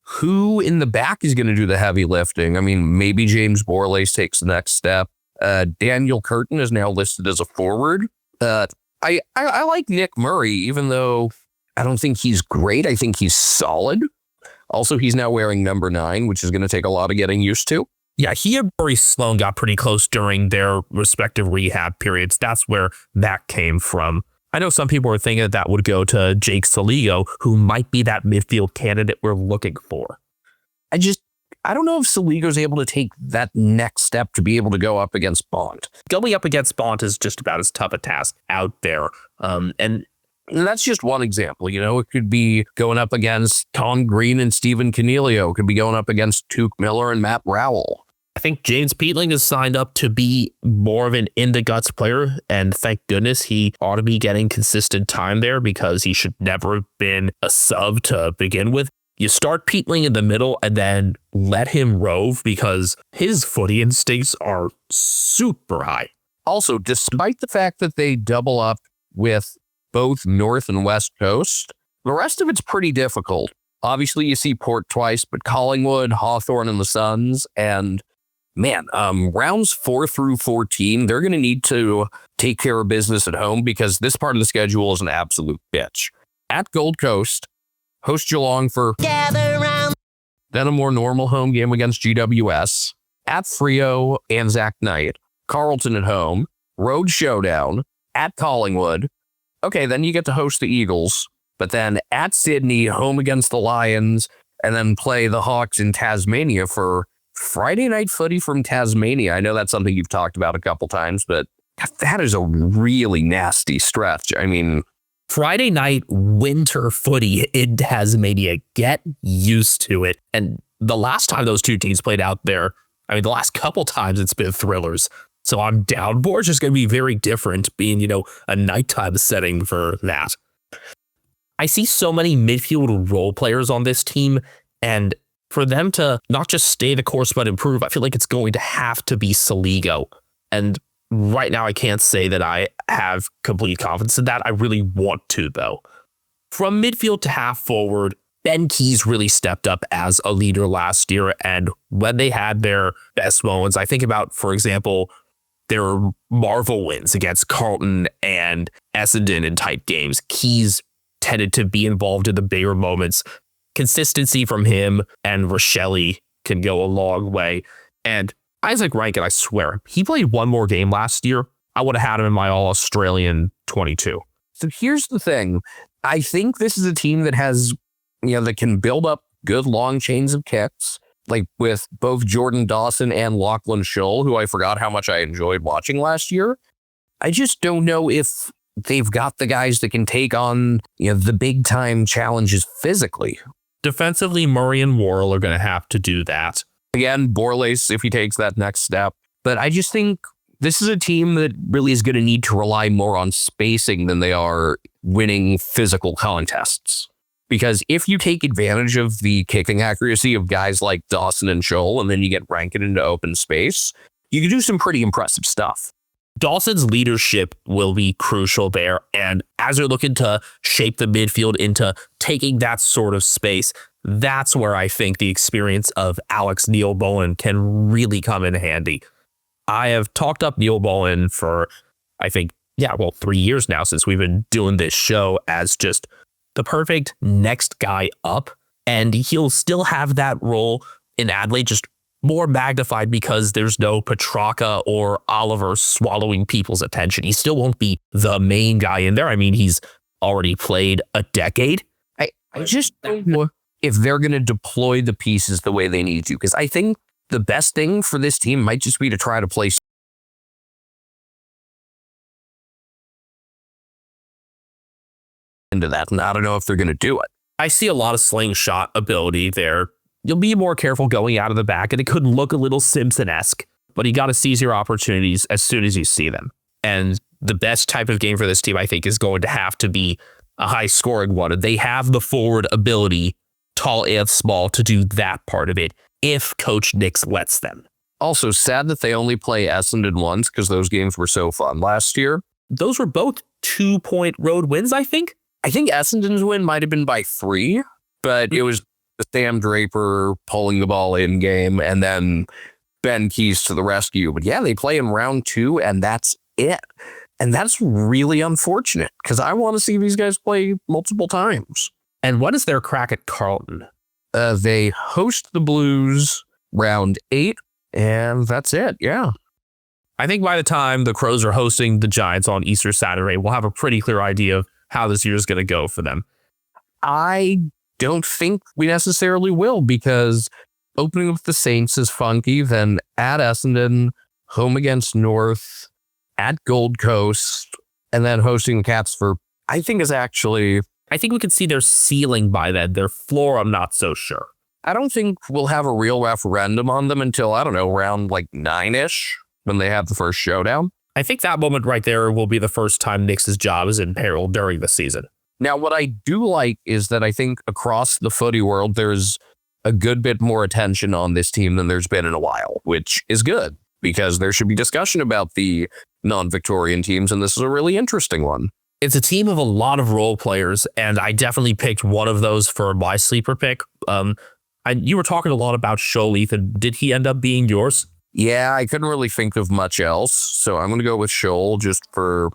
Who in the back is going to do the heavy lifting? I mean, maybe James Borlase takes the next step. Daniel Curtin is now listed as a forward. I like Nick Murray, even though I don't think he's great. I think he's solid. Also, he's now wearing number 9, which is going to take a lot of getting used to. Yeah, he and Maurice Sloan got pretty close during their respective rehab periods. That's where that came from. I know some people are thinking that would go to Jake Saligo, who might be that midfield candidate we're looking for. I don't know if Saligo's able to take that next step to be able to go up against Bont. Going up against Bont is just about as tough a task out there. And that's just one example. It could be going up against Tom Green and Stephen Canelio. It could be going up against Tuke Miller and Matt Rowell. I think James Peatling is signed up to be more of an in-the-guts player, and thank goodness he ought to be getting consistent time there because he should never have been a sub to begin with. You start Peatling in the middle and then let him rove because his footy instincts are super high. Also, despite the fact that they double up with both North and West Coast, the rest of it's pretty difficult. Obviously, you see Port twice, but Collingwood, Hawthorn, and the Suns, and man, rounds 4 through 14, they're going to need to take care of business at home because this part of the schedule is an absolute bitch. At Gold Coast, host Geelong for gather round. Then a more normal home game against GWS. At Freo, Anzac Knight. Carlton at home. Road showdown. At Collingwood. Okay, then you get to host the Eagles. But then at Sydney, home against the Lions. And then play the Hawks in Tasmania for Friday night footy from Tasmania. I know that's something you've talked about a couple times, but that is a really nasty stretch. I mean, Friday night winter footy in Tasmania. Get used to it. And the last time those two teams played out there, the last couple times it's been thrillers. So I'm down for it's just going to be very different being, a nighttime setting for that. I see so many midfield role players on this team, and for them to not just stay the course but improve, I feel like it's going to have to be Saligo. And right now I can't say that I have complete confidence in that. I really want to, though. From midfield to half forward, Ben Keys really stepped up as a leader last year. And when they had their best moments, I think about, for example, their Marvel wins against Carlton and Essendon in tight games. Keys tended to be involved in the bigger moments. Consistency from him and Rochelle can go a long way. And Isaac Rankin, I swear, he played one more game last year. I would have had him in my All-Australian 22. So here's the thing. I think this is a team that has, that can build up good long chains of kicks, like with both Jordan Dawson and Lachlan Shull, who I forgot how much I enjoyed watching last year. I just don't know if they've got the guys that can take on, the big time challenges physically. Defensively, Murray and Worrell are going to have to do that. Again, Borlase if he takes that next step. But I just think this is a team that really is going to need to rely more on spacing than they are winning physical contests. Because if you take advantage of the kicking accuracy of guys like Dawson and Scholl, and then you get Rankin into open space, you can do some pretty impressive stuff. Dawson's leadership will be crucial there, and as they're looking to shape the midfield into taking that sort of space, that's where I think the experience of Alex Neil-Bowen can really come in handy. I have talked up Neil-Bowen for, 3 years now since we've been doing this show as just the perfect next guy up, and he'll still have that role in Adelaide, just more magnified because there's no Petrarca or Oliver swallowing people's attention. He still won't be the main guy in there. He's already played a decade. I just don't know if they're going to deploy the pieces the way they need to, because I think the best thing for this team might just be to try to play into that, and I don't know if they're going to do it. I see a lot of slingshot ability there. You'll be more careful going out of the back, and it could look a little Simpson-esque, but you got to seize your opportunities as soon as you see them. And the best type of game for this team, I think, is going to have to be a high-scoring one. They have the forward ability, tall and small, to do that part of it if Coach Nix lets them. Also, sad that they only play Essendon once because those games were so fun last year. Those were both 2-point road wins, I think. I think Essendon's win might have been by 3, but it was the Sam Draper pulling the ball in game and then Ben Keys to the rescue. But yeah, they play in round 2 and that's it. And that's really unfortunate because I want to see these guys play multiple times. And what is their crack at Carlton? They host the Blues round 8, and that's it. Yeah. I think by the time the Crows are hosting the Giants on Easter Saturday, we'll have a pretty clear idea of how this year is going to go for them. I don't think we necessarily will because opening with the Saints is funky, then at Essendon, home against North, at Gold Coast, and then hosting the Cats for, I think is actually... I think we could see their ceiling by then. Their floor, I'm not so sure. I don't think we'll have a real referendum on them until, I don't know, around like 9-ish when they have the first showdown. I think that moment right there will be the first time Nix's job is in peril during the season. Now, what I do like is that I think across the footy world, there's a good bit more attention on this team than there's been in a while, which is good because there should be discussion about the non-Victorian teams, and this is a really interesting one. It's a team of a lot of role players, and I definitely picked one of those for my sleeper pick. You were talking a lot about Scholl, Ethan. Did he end up being yours? Yeah, I couldn't really think of much else, so I'm going to go with Scholl just for,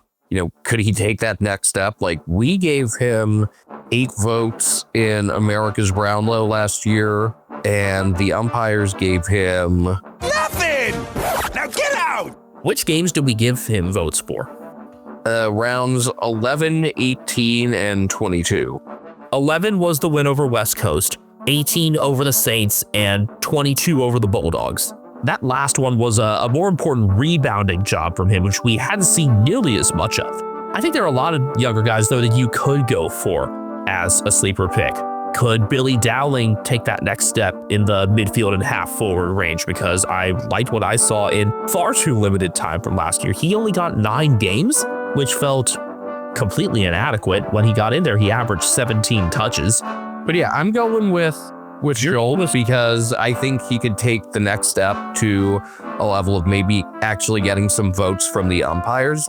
could he take that next step? Like, we gave him 8 votes in America's Brownlow last year, and the umpires gave him... Nothing! Now get out! Which games did we give him votes for? Rounds 11, 18, and 22. 11 was the win over West Coast, 18 over the Saints, and 22 over the Bulldogs. That last one was a more important rebounding job from him, which we hadn't seen nearly as much of. I think there are a lot of younger guys, though, that you could go for as a sleeper pick. Could Billy Dowling take that next step in the midfield and half forward range? Because I liked what I saw in far too limited time from last year. He only got 9 games, which felt completely inadequate. When he got in there, he averaged 17 touches. But yeah, I'm going with Scholl because I think he could take the next step to a level of maybe actually getting some votes from the umpires.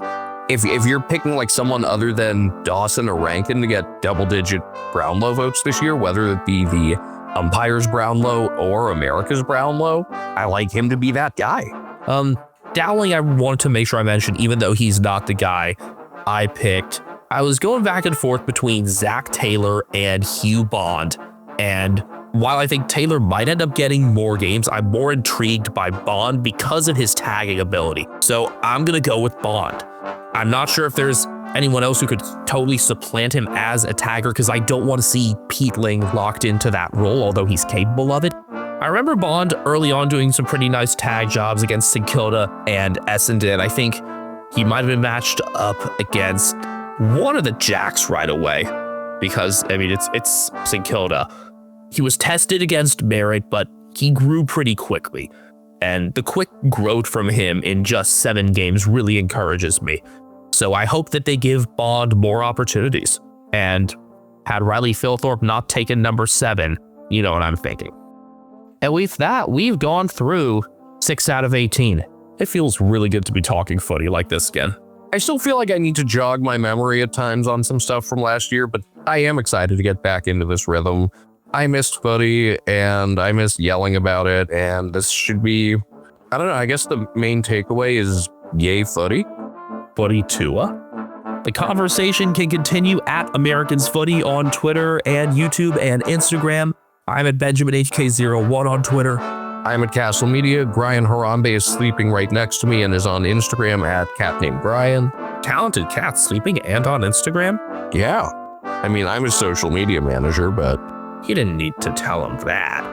If you're picking like someone other than Dawson or Rankin to get double-digit Brownlow votes this year, whether it be the umpires Brownlow or America's Brownlow, I like him to be that guy. Dowling, I wanted to make sure I mentioned, even though he's not the guy I picked. I was going back and forth between Zach Taylor and Hugh Bond. And while I think Taylor might end up getting more games, I'm more intrigued by Bond because of his tagging ability. So I'm going to go with Bond. I'm not sure if there's anyone else who could totally supplant him as a tagger because I don't want to see Pete Ling locked into that role, although he's capable of it. I remember Bond early on doing some pretty nice tag jobs against St Kilda and Essendon. I think he might have been matched up against one of the Jacks right away because, I mean, it's St Kilda. He was tested against Merritt, but he grew pretty quickly. And the quick growth from him in just 7 games really encourages me. So I hope that they give Bond more opportunities. And had Riley Philthorpe not taken number 7, you know what I'm thinking. And with that, we've gone through 6 out of 18. It feels really good to be talking footy like this again. I still feel like I need to jog my memory at times on some stuff from last year, but I am excited to get back into this rhythm. I missed footy, and I missed yelling about it, and this should be, I don't know, I guess the main takeaway is yay footy. Footy Tuah. The conversation can continue at Americans Footy on Twitter and YouTube and Instagram. I'm at BenjaminHK01 on Twitter. I'm at Castle Media. Brian Harambe is sleeping right next to me and is on Instagram at Cat Named Brian. Talented cat sleeping and on Instagram? Yeah. I mean, I'm a social media manager, but... You didn't need to tell him that.